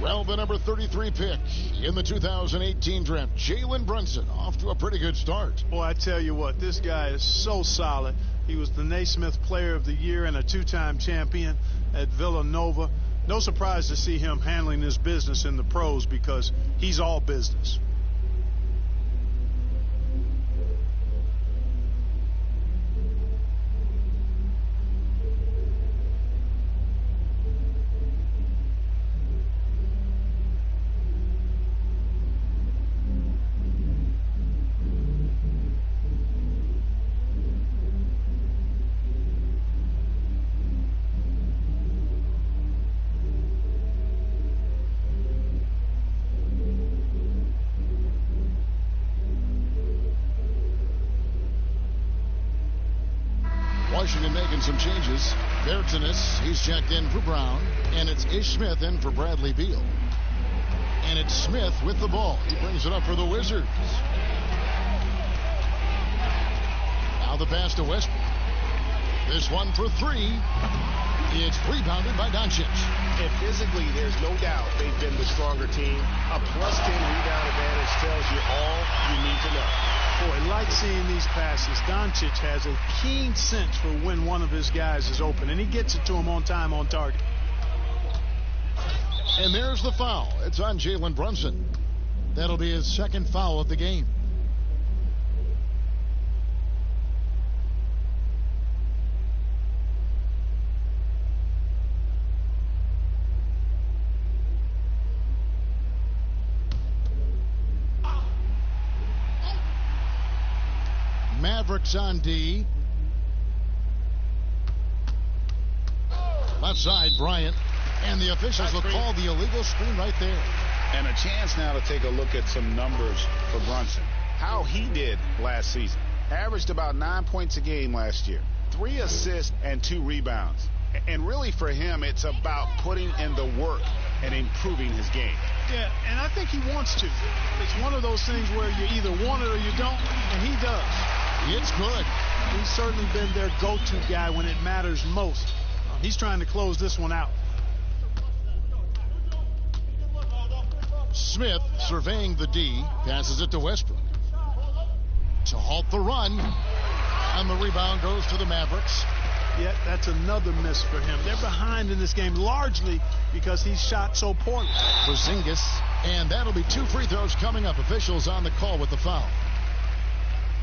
A: Well, the number 33 pick in the 2018 draft, Jalen Brunson, off to a pretty good start.
B: Boy, I tell you what, this guy is so solid. He was the Naismith Player of the Year and a 2-time champion at Villanova. No surprise to see him handling his business in the pros because he's all business.
A: Washington making some changes. Bertanis, he's checked in for Brown. And it's Ish Smith in for Bradley Beal. And it's Smith with the ball. He brings it up for the Wizards. Now the pass to Westbrook. This one for 3. It's rebounded by Doncic.
H: And physically, there's no doubt they've been the stronger team. A +10 rebound advantage tells you all you need to know.
B: Boy, like seeing these passes. Doncic has a keen sense for when one of his guys is open, and he gets it to him on time, on target.
A: And there's the foul. It's on Jalen Brunson. That'll be his 2nd foul of the game. Mavericks on D. Left side, Bryant. And the officials will call the illegal screen right there.
C: And a chance now to take a look at some numbers for Brunson. How he did last season. Averaged about 9 points a game last year. 3 assists and 2 rebounds. And really for him, it's about putting in the work and improving his game.
B: Yeah, and I think he wants to. It's one of those things where you either want it or you don't, and he does.
A: It's good.
B: He's certainly been their go-to guy when it matters most. He's trying to close this one out.
A: Smith surveying the D, passes it to Westbrook to halt the run, and the rebound goes to the Mavericks.
B: Yeah, that's another miss for him. They're behind in this game largely because he shot so poorly.
A: Porzingis, and that'll be 2 free throws coming up. Officials on the call with the foul.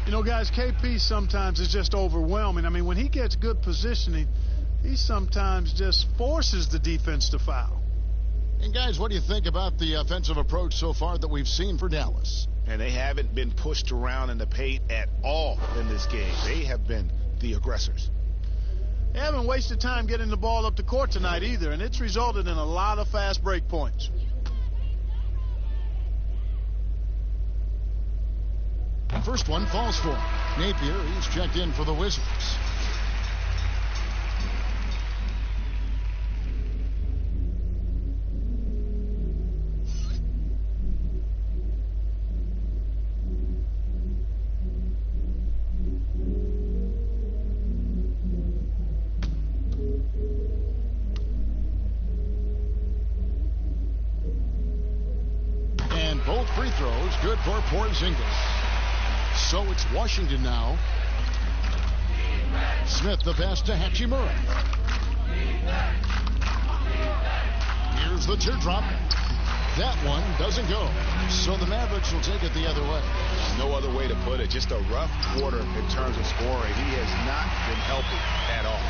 B: You know, guys, KP sometimes is just overwhelming. I mean, when he gets good positioning, he sometimes just forces the defense to foul.
A: And, guys, what do you think about the offensive approach so far that we've seen for Dallas?
H: And they haven't been pushed around in the paint at all in this game. They have been the aggressors.
B: They haven't wasted time getting the ball up the court tonight either, and it's resulted in a lot of fast break points.
A: First one falls for him. Napier, he's checked in for the Wizards. And both free throws good for Porzingis. So it's Washington now. Smith the pass to Hachimura. Here's the teardrop. That one doesn't go. So the Mavericks will take it the other way.
H: No other way to put it. Just a rough quarter in terms of scoring. He has not been healthy at all.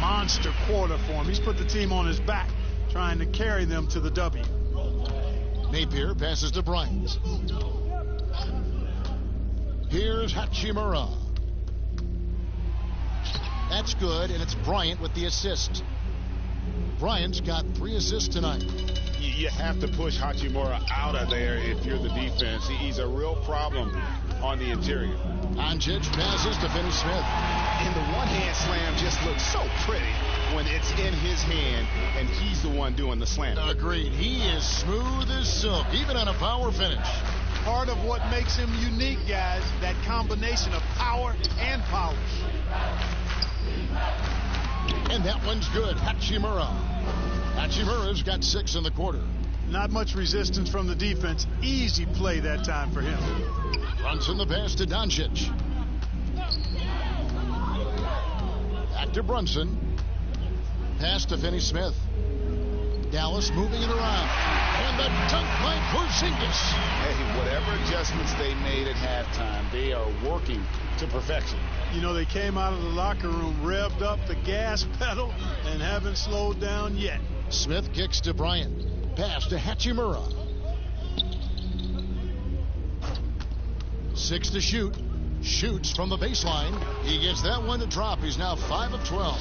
B: Monster quarter for him. He's put the team on his back, trying to carry them to the W.
A: Napier passes to Bryant. Here's Hachimura. That's good, and it's Bryant with the assist. Bryant's got 3 assists tonight.
E: You have to push Hachimura out of there if you're the defense. He's a real problem on the interior.
A: Doncic passes to Finney Smith.
H: And the one-hand slam just looks so pretty when it's in his hand and he's the one doing the slam.
A: Agreed. He is smooth as silk, even on a power finish.
B: Part of what makes him unique, guys, that combination of power and polish.
A: And that one's good. Hachimura. Hachimura's got 6 in the quarter.
B: Not much resistance from the defense. Easy play that time for him.
A: Brunson the pass to Doncic. Back to Brunson. Pass to Finney Smith. Dallas moving it around. And the dunk by Porzingis.
E: Hey, whatever adjustments they made at halftime, they are working to perfection.
B: You know, they came out of the locker room, revved up the gas pedal, and haven't slowed down yet.
A: Smith kicks to Bryant. Pass to Hachimura. 6 to shoot. Shoots from the baseline. He gets that one to drop. He's now 5 of 12.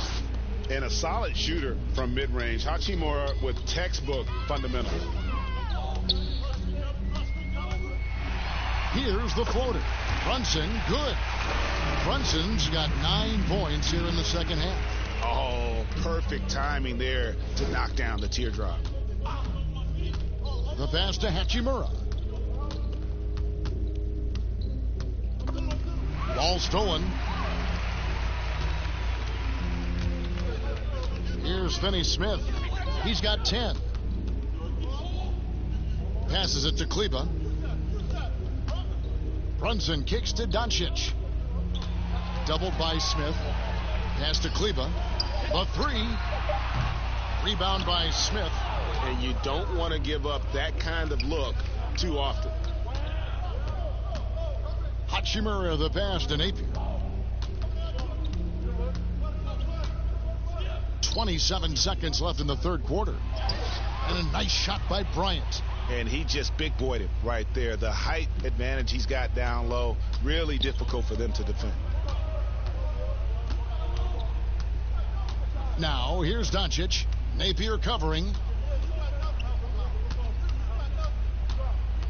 E: And a solid shooter from mid-range. Hachimura with textbook fundamentals.
A: Here's the floater. Brunson, good. Brunson's got 9 points here in the second half.
H: Oh, perfect timing there to knock down the teardrop.
A: The pass to Hachimura. Ball stolen. Here's Finney Smith. He's got 10. Passes it to Kleba. Brunson kicks to Doncic. Doubled by Smith. Pass to Kleba. The 3. Rebound by Smith.
E: And you don't want to give up that kind of look too often.
A: Hachimura the pass to Napier. 27 seconds left in the third quarter. And a nice shot by Bryant.
H: And he just big boyed it right there. The height advantage he's got down low, really difficult for them to defend.
A: Now, here's Doncic. Napier covering.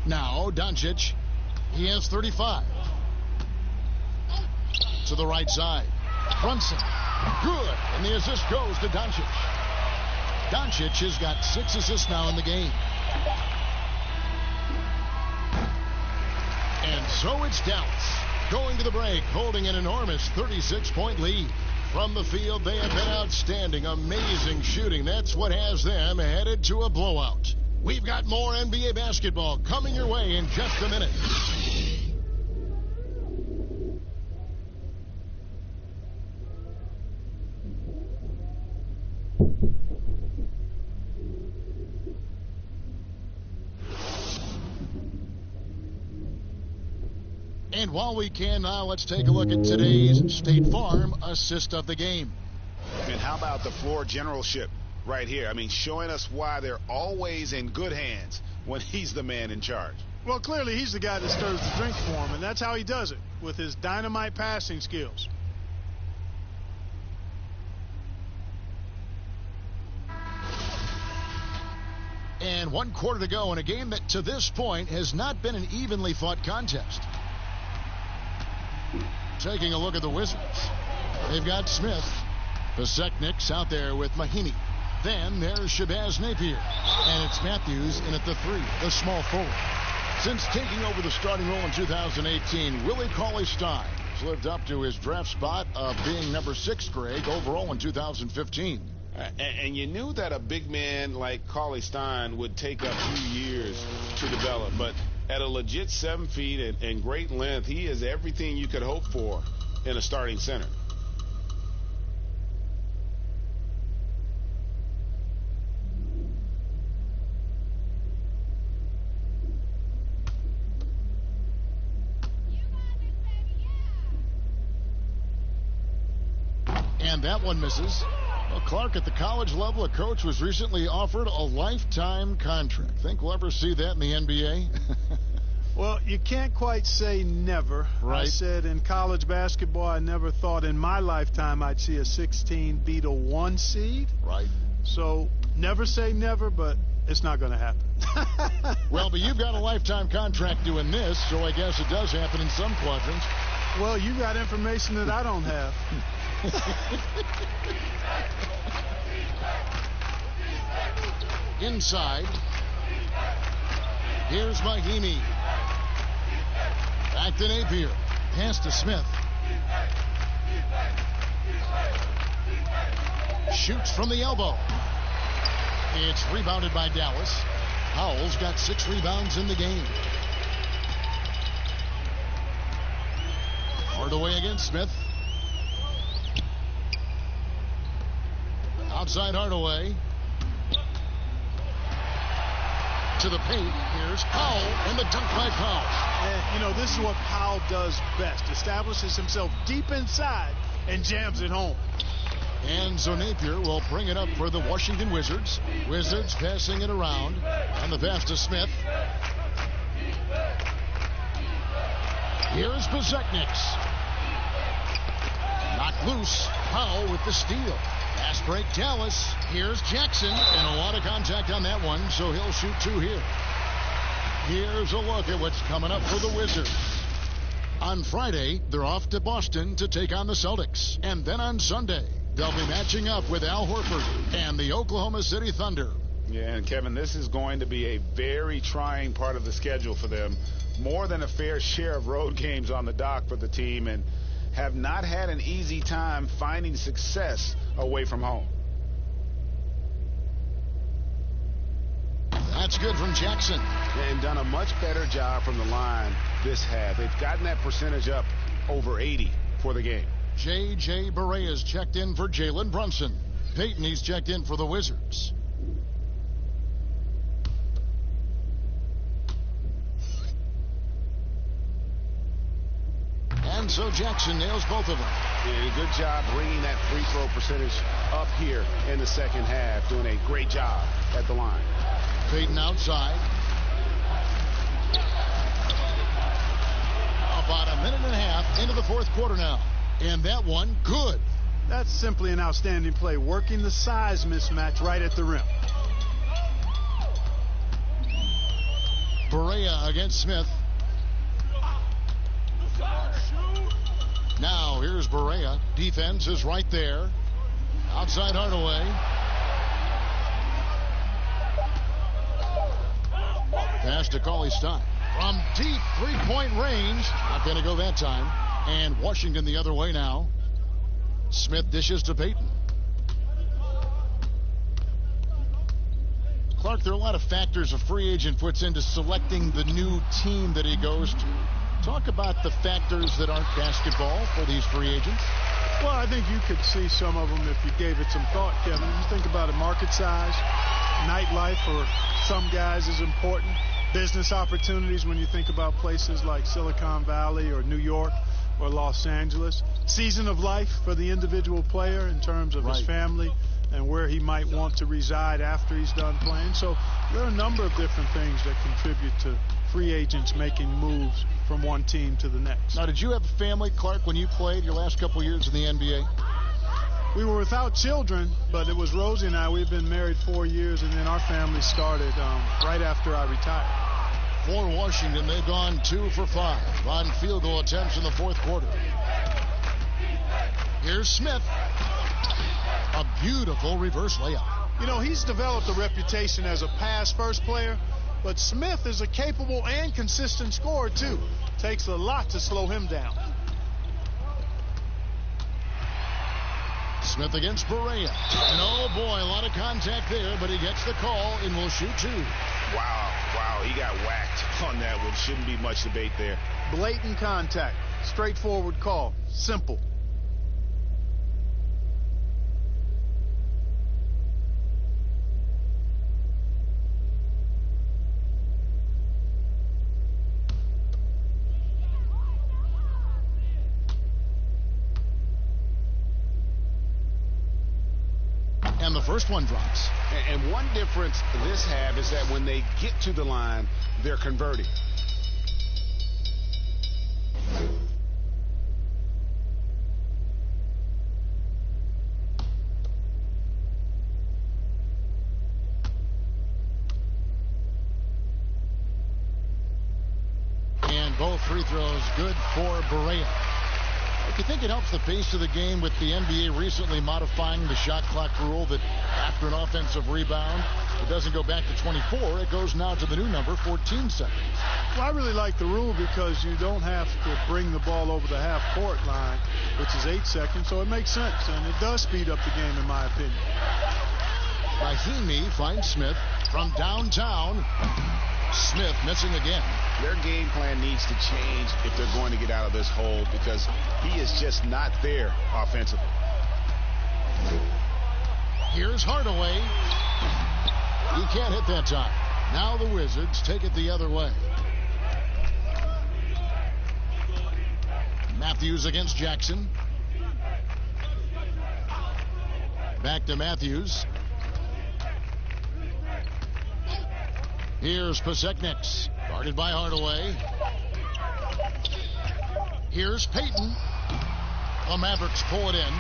A: Now, Doncic. He has 35. To the right side. Brunson. Good. And the assist goes to Doncic. Doncic has got 6 assists now in the game. And so it's Dallas going to the break, holding an enormous 36-point lead. From the field, they have been outstanding. Amazing shooting. That's what has them headed to a blowout. We've got more NBA basketball coming your way in just a minute. And while we can now, let's take a look at today's State Farm assist of the game.
H: And how about the floor generalship right here? I mean, showing us why they're always in good hands when he's the man in charge.
B: Well, clearly he's the guy that stirs the drink for him, and that's how he does it, with his dynamite passing skills.
A: And 1 quarter to go in a game that to this point has not been an evenly fought contest. Taking a look at the Wizards. They've got Smith. Beseknik's out there with Mahimi. Then there's Shabazz Napier. And it's Matthews in at the 3, the small forward. Since taking over the starting role in 2018, Willie Cauley-Stein has lived up to his draft spot of being number 6, Greg, overall in 2015.
E: And you knew that a big man like Cauley-Stein would take a few years to develop, but at a legit 7 feet and great length, he is everything you could hope for in a starting center.
A: And that one misses. Well, Clark, at the college level, a coach was recently offered a lifetime contract. Think we'll ever see that in the NBA?
B: Well, you can't quite say never.
A: Right.
B: I said in college basketball, I never thought in my lifetime I'd see a 16 beat a 1 seed.
A: Right.
B: So never say never, but it's not going to happen.
A: Well, but you've got a lifetime contract doing this, so I guess it does happen in some quadrants.
B: Well, you got information that I don't have.
A: Inside. Here's Mahimi. Back to Napier. Pass to Smith. Shoots from the elbow. It's rebounded by Dallas. Howell's got 6 rebounds in the game. Hardaway against Smith. Outside Hardaway. To the paint. Here's Powell, and the dunk by Powell.
B: And, you know, this is what Powell does best. Establishes himself deep inside and jams it home.
A: And so Napier will bring it up for the Washington Wizards. Wizards passing it around. And the pass to Smith. Here's Beseknik's. Knocked loose. Powell with the steal. Pass break, Dallas. Here's Jackson. And a lot of contact on that one, so he'll shoot 2 here. Here's a look at what's coming up for the Wizards. On Friday, they're off to Boston to take on the Celtics. And then on Sunday, they'll be matching up with Al Horford and the Oklahoma City Thunder.
E: Yeah, and Kevin, this is going to be a very trying part of the schedule for them. More than a fair share of road games on the dock for the team, and have not had an easy time finding success away from home.
A: That's good from Jackson.
E: And done a much better job from the line this half. They've gotten that percentage up over 80 for the game.
A: J.J. Barea's checked in for Jalen Brunson. Peyton, he's checked in for the Wizards. And so Jackson nails both of them.
E: Yeah, good job bringing that free throw percentage up here in the second half. Doing a great job at the line.
A: Peyton outside. About a minute and a half into the 4th quarter now. And that one, good.
B: That's simply an outstanding play, working the size mismatch right at the rim.
A: Barea against Smith. Now here's Barea. Defense is right there. Outside Hardaway. Pass to Cauley-Stein. From deep 3-point range. Not going to go that time. And Washington the other way now. Smith dishes to Peyton. Clark, there are a lot of factors a free agent puts into selecting the new team that he goes to. Talk about the factors that aren't basketball for these free agents.
B: Well, I think you could see some of them if you gave it some thought, Kevin. You think about it, market size, nightlife for some guys is important. Business opportunities when you think about places like Silicon Valley or New York or Los Angeles. Season of life for the individual player in terms of his family and where he might want to reside after he's done playing. So there are a number of different things that contribute to free agents making moves from one team to the next.
A: Now, did you have a family, Clark, when you played your last couple years in the NBA?
B: We were without children, but it was Rosie and I. We've been married 4 years, and then our family started right after I retired.
A: For Washington, they've gone 2 for 5 on field goal attempts in the fourth quarter. Here's Smith. A beautiful reverse layup.
B: You know, he's developed a reputation as a pass-first player, but Smith is a capable and consistent scorer, too. Takes a lot to slow him down.
A: Smith against Barea. And oh, boy, a lot of contact there, but he gets the call and will shoot 2.
C: Wow, he got whacked on that one. Shouldn't be much debate there.
B: Blatant contact. Straightforward call. Simple.
A: And the first one drops.
C: And one difference this have is that when they get to the line, they're converting.
A: And both free throws good for Barea. Do you think it helps the pace of the game with the NBA recently modifying the shot clock rule that after an offensive rebound, it doesn't go back to 24, it goes now to the new number, 14 seconds?
B: Well, I really like the rule because you don't have to bring the ball over the half-court line, which is 8 seconds, so it makes sense, and it does speed up the game, in my opinion.
A: Rahimi finds Smith from downtown. Smith missing again.
C: Their game plan needs to change if they're going to get out of this hole because he is just not there offensively.
A: Here's Hardaway. He can't hit that time. Now the Wizards take it the other way. Matthews against Jackson. Back to Matthews. Here's Pasekniks, guarded by Hardaway. Here's Payton. The Mavericks pull it in.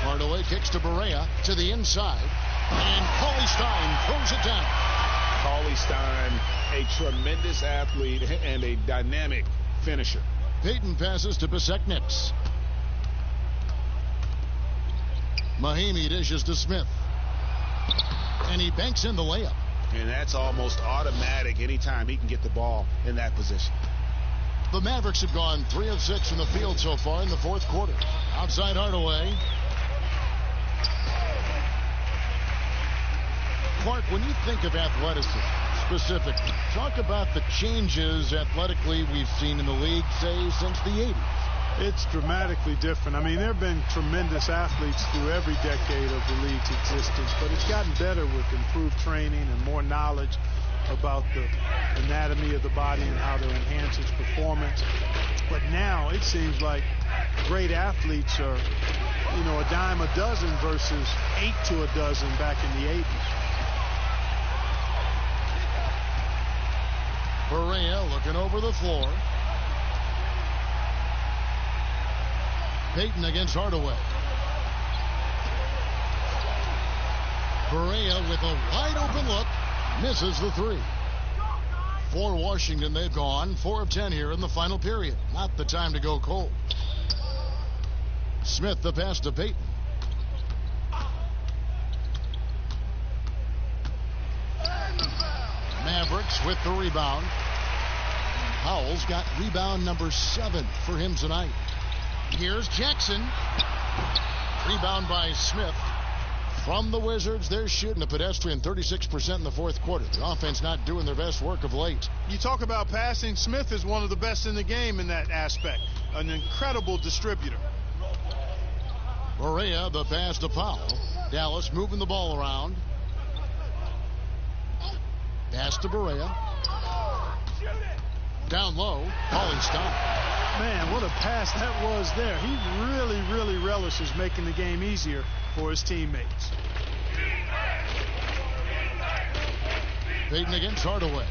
A: Hardaway kicks to Barea to the inside. And Cauley Stein throws it down.
C: Cauley Stein, a tremendous athlete and a dynamic finisher.
A: Payton passes to Pasekniks. Mahimi dishes to Smith. And he banks in the layup.
C: And that's almost automatic anytime he can get the ball in that position.
A: The Mavericks have gone 3 of 6 from the field so far in the fourth quarter. Outside Hardaway. Clark, when you think of athleticism specifically, talk about the changes athletically we've seen in the league, say, since the 80s.
B: It's dramatically different. I mean, there have been tremendous athletes through every decade of the league's existence, but it's gotten better with improved training and more knowledge about the anatomy of the body and how to enhance its performance. But now it seems like great athletes are, you know, a dime a dozen versus 8 to a dozen back in the 80s.
A: Barea looking over the floor. Payton against Hardaway. Barea with a wide open look. Misses the 3. For Washington, they've gone 4 of 10 here in the final period. Not the time to go cold. Smith the pass to Payton. Mavericks with the rebound. Howell's got rebound number 7 for him tonight. Here's Jackson. Rebound by Smith. From the Wizards, they're shooting a pedestrian 36% in the fourth quarter. The offense not doing their best work of late.
B: You talk about passing. Smith is one of the best in the game in that aspect. An incredible distributor.
A: Barea, the pass to Powell. Dallas moving the ball around. Pass to Barea. Down low, Cauley-Stein.
B: Man, what a pass that was there. He really relishes making the game easier for his teammates.
A: Payton against Hardaway.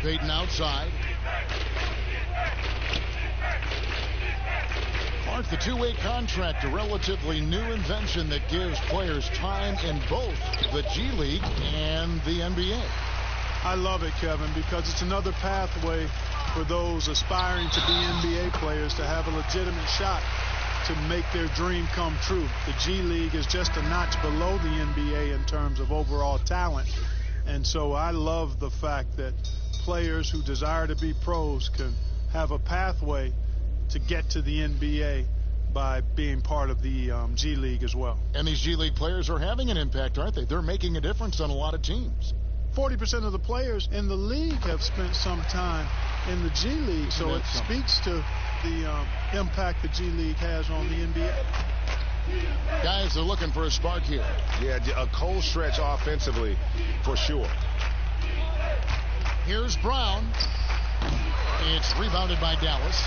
A: Payton outside. Clark, the two-way contract, a relatively new invention that gives players time in both the G League and the NBA.
B: I love it, Kevin, because it's another pathway for those aspiring to be NBA players to have a legitimate shot to make their dream come true. The G League is just a notch below the NBA in terms of overall talent. And so I love the fact that players who desire to be pros can have a pathway to get to the NBA by being part of the G League as well.
A: And these G League players are having an impact, aren't they? They're making a difference on a lot of teams.
B: 40% of the players in the league have spent some time in the G League, so it speaks to the impact the G League has on the NBA.
A: Guys are looking for a spark here.
C: Yeah, a cold stretch offensively for sure.
A: Here's Brown. It's rebounded by Dallas.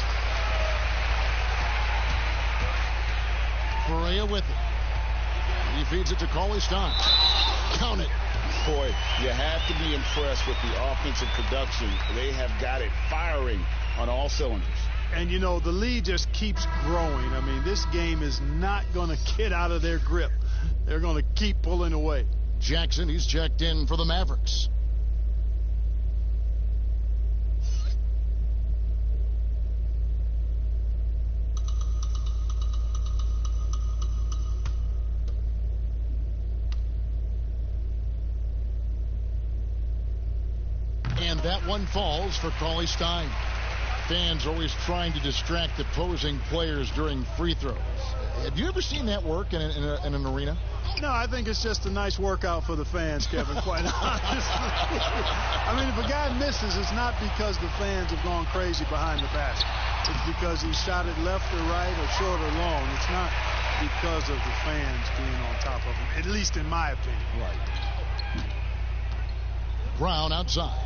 A: Barea with it. He feeds it to Cauley-Stein. Count it.
E: Boy, you have to be impressed with the offensive production. They have got it firing on all cylinders.
B: And, you know, the lead just keeps growing. I mean, this game is not going to get out of their grip. They're going to keep pulling away.
A: Jackson, he's checked in for the Mavericks. And that one falls for Cauley-Stein. Fans always trying to distract opposing players during free throws. Have you ever seen that work in an arena?
B: No, I think it's just a nice workout for the fans, Kevin, quite honestly. I mean, if a guy misses, it's not because the fans have gone crazy behind the basket. It's because he shot it left or right or short or long. It's not because of the fans being on top of him, at least in my opinion.
A: Right. Brown outside.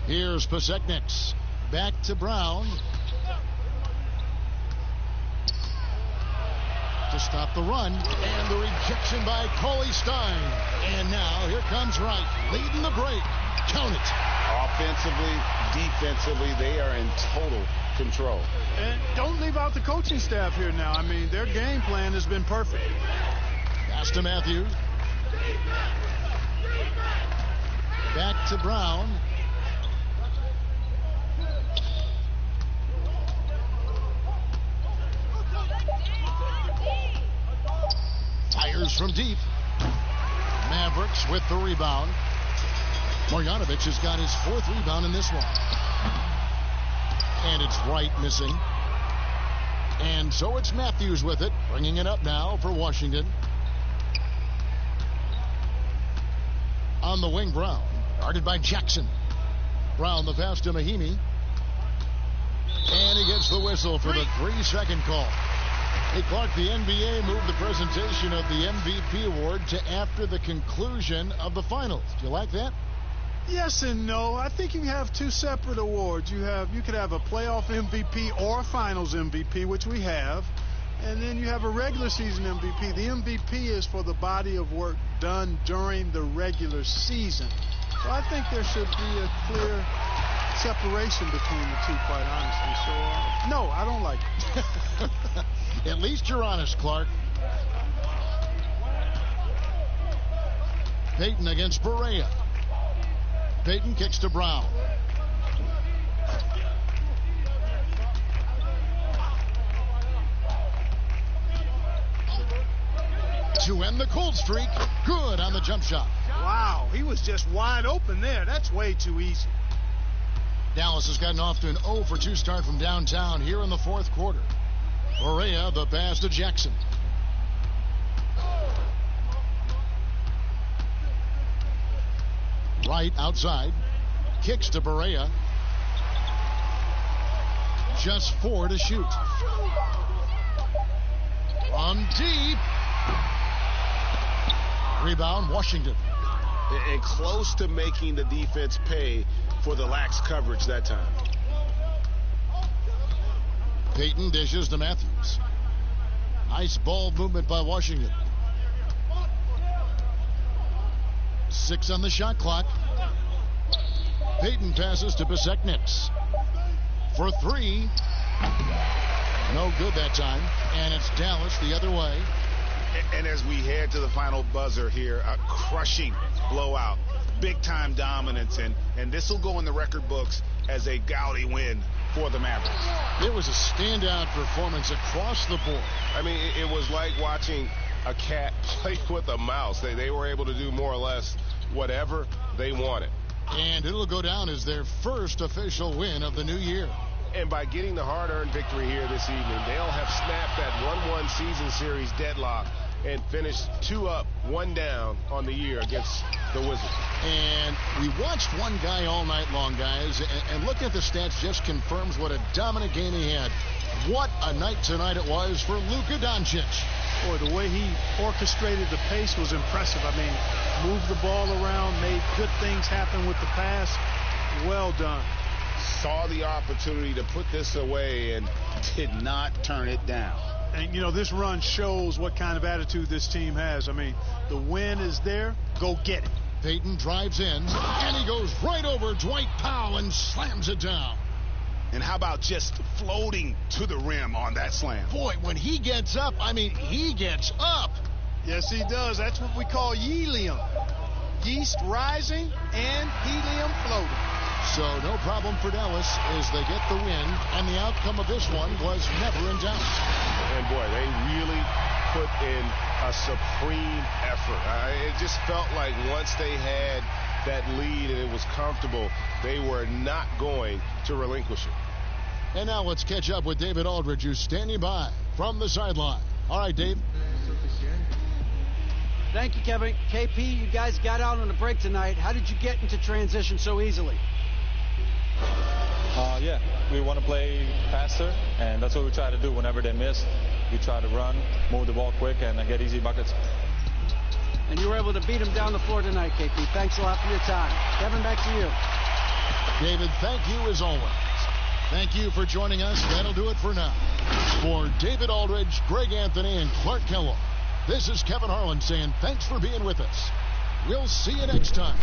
A: Here's Pasekniks. Back to Brown. To stop the run. And the rejection by Cauley-Stein. And now here comes Wright, leading the break. Count it.
E: Offensively, defensively, they are in total control.
B: And don't leave out the coaching staff here now. I mean, their game plan has been perfect.
A: Pass to Matthews. Back to Brown. Fires from deep. Mavericks with the rebound. Marjanovic has got his fourth rebound in this one. And it's Wright missing. And so it's Matthews with it, bringing it up now for Washington. On the wing, Brown. Guarded by Jackson. Brown the pass to Mahimi. And he gets the whistle for the 3-second call. Hey, Clark, the NBA moved the presentation of the MVP award to after the conclusion of the finals. Do you like that?
B: Yes and no. I think you have two separate awards. You could have a playoff MVP or a finals MVP, which we have. And then you have a regular season MVP. The MVP is for the body of work done during the regular season. So I think there should be a clear separation between the two, quite honestly. So, no, I don't like it.
A: At least you're honest, Clark. Payton against Barea. Payton kicks to Brown. To end the cold streak, good on the jump shot.
B: Wow, he was just wide open there. That's way too easy.
A: Dallas has gotten off to an 0 for 2 start from downtown here in the fourth quarter. Barea, the pass to Jackson. Right outside. Kicks to Barea. Just 4 to shoot. From deep. Rebound, Washington.
C: And close to making the defense pay for the lax coverage that time.
A: Payton dishes to Matthews. Nice ball movement by Washington. 6 on the shot clock. Payton passes to Besekniks. For 3. No good that time. And it's Dallas the other way.
H: And as we head to the final buzzer here, a crushing blowout. Big-time dominance. And this will go in the record books as a gaudy win for the Mavericks.
A: It was a standout performance across the board.
M: I mean, it was like watching a cat play with a mouse. They were able to do more or less whatever they wanted.
A: And it'll go down as their first official win of the new year.
M: And by getting the hard-earned victory here this evening, they'll have snapped that 1-1 season series deadlock and finished 2 up, 1 down on the year against the Wizards.
A: And we watched one guy all night long, guys, and looking at the stats just confirms what a dominant game he had. What a night tonight it was for Luka Doncic.
B: Boy, the way he orchestrated the pace was impressive. I mean, moved the ball around, made good things happen with the pass. Well done.
C: Saw the opportunity to put this away and did not turn it down.
B: And, you know, this run shows what kind of attitude this team has. I mean, the win is there. Go get it.
A: Payton drives in, and he goes right over Dwight Powell and slams it down.
H: And how about just floating to the rim on that slam?
A: Boy, when he gets up, I mean, he gets up.
B: Yes, he does. That's what we call helium. Yeast rising and helium floating.
A: So no problem for Dallas as they get the win, and the outcome of this one was never in doubt.
M: And boy, they really put in a supreme effort. It just felt like once they had that lead and it was comfortable, they were not going to relinquish it.
A: And now let's catch up with David Aldridge, who's standing by from the sideline. All right, Dave.
F: Thank you, Kevin. KP, you guys got out on the break tonight. How did you get into transition so easily?
N: Yeah, we want to play faster, and that's what we try to do whenever they miss. We try to run, move the ball quick, and get easy buckets.
F: And you were able to beat them down the floor tonight, KP. Thanks a lot for your time. Kevin, back to you.
A: David, thank you as always. Thank you for joining us. That'll do it for now. For David Aldridge, Greg Anthony, and Clark Kellogg, this is Kevin Harlan saying thanks for being with us. We'll see you next time.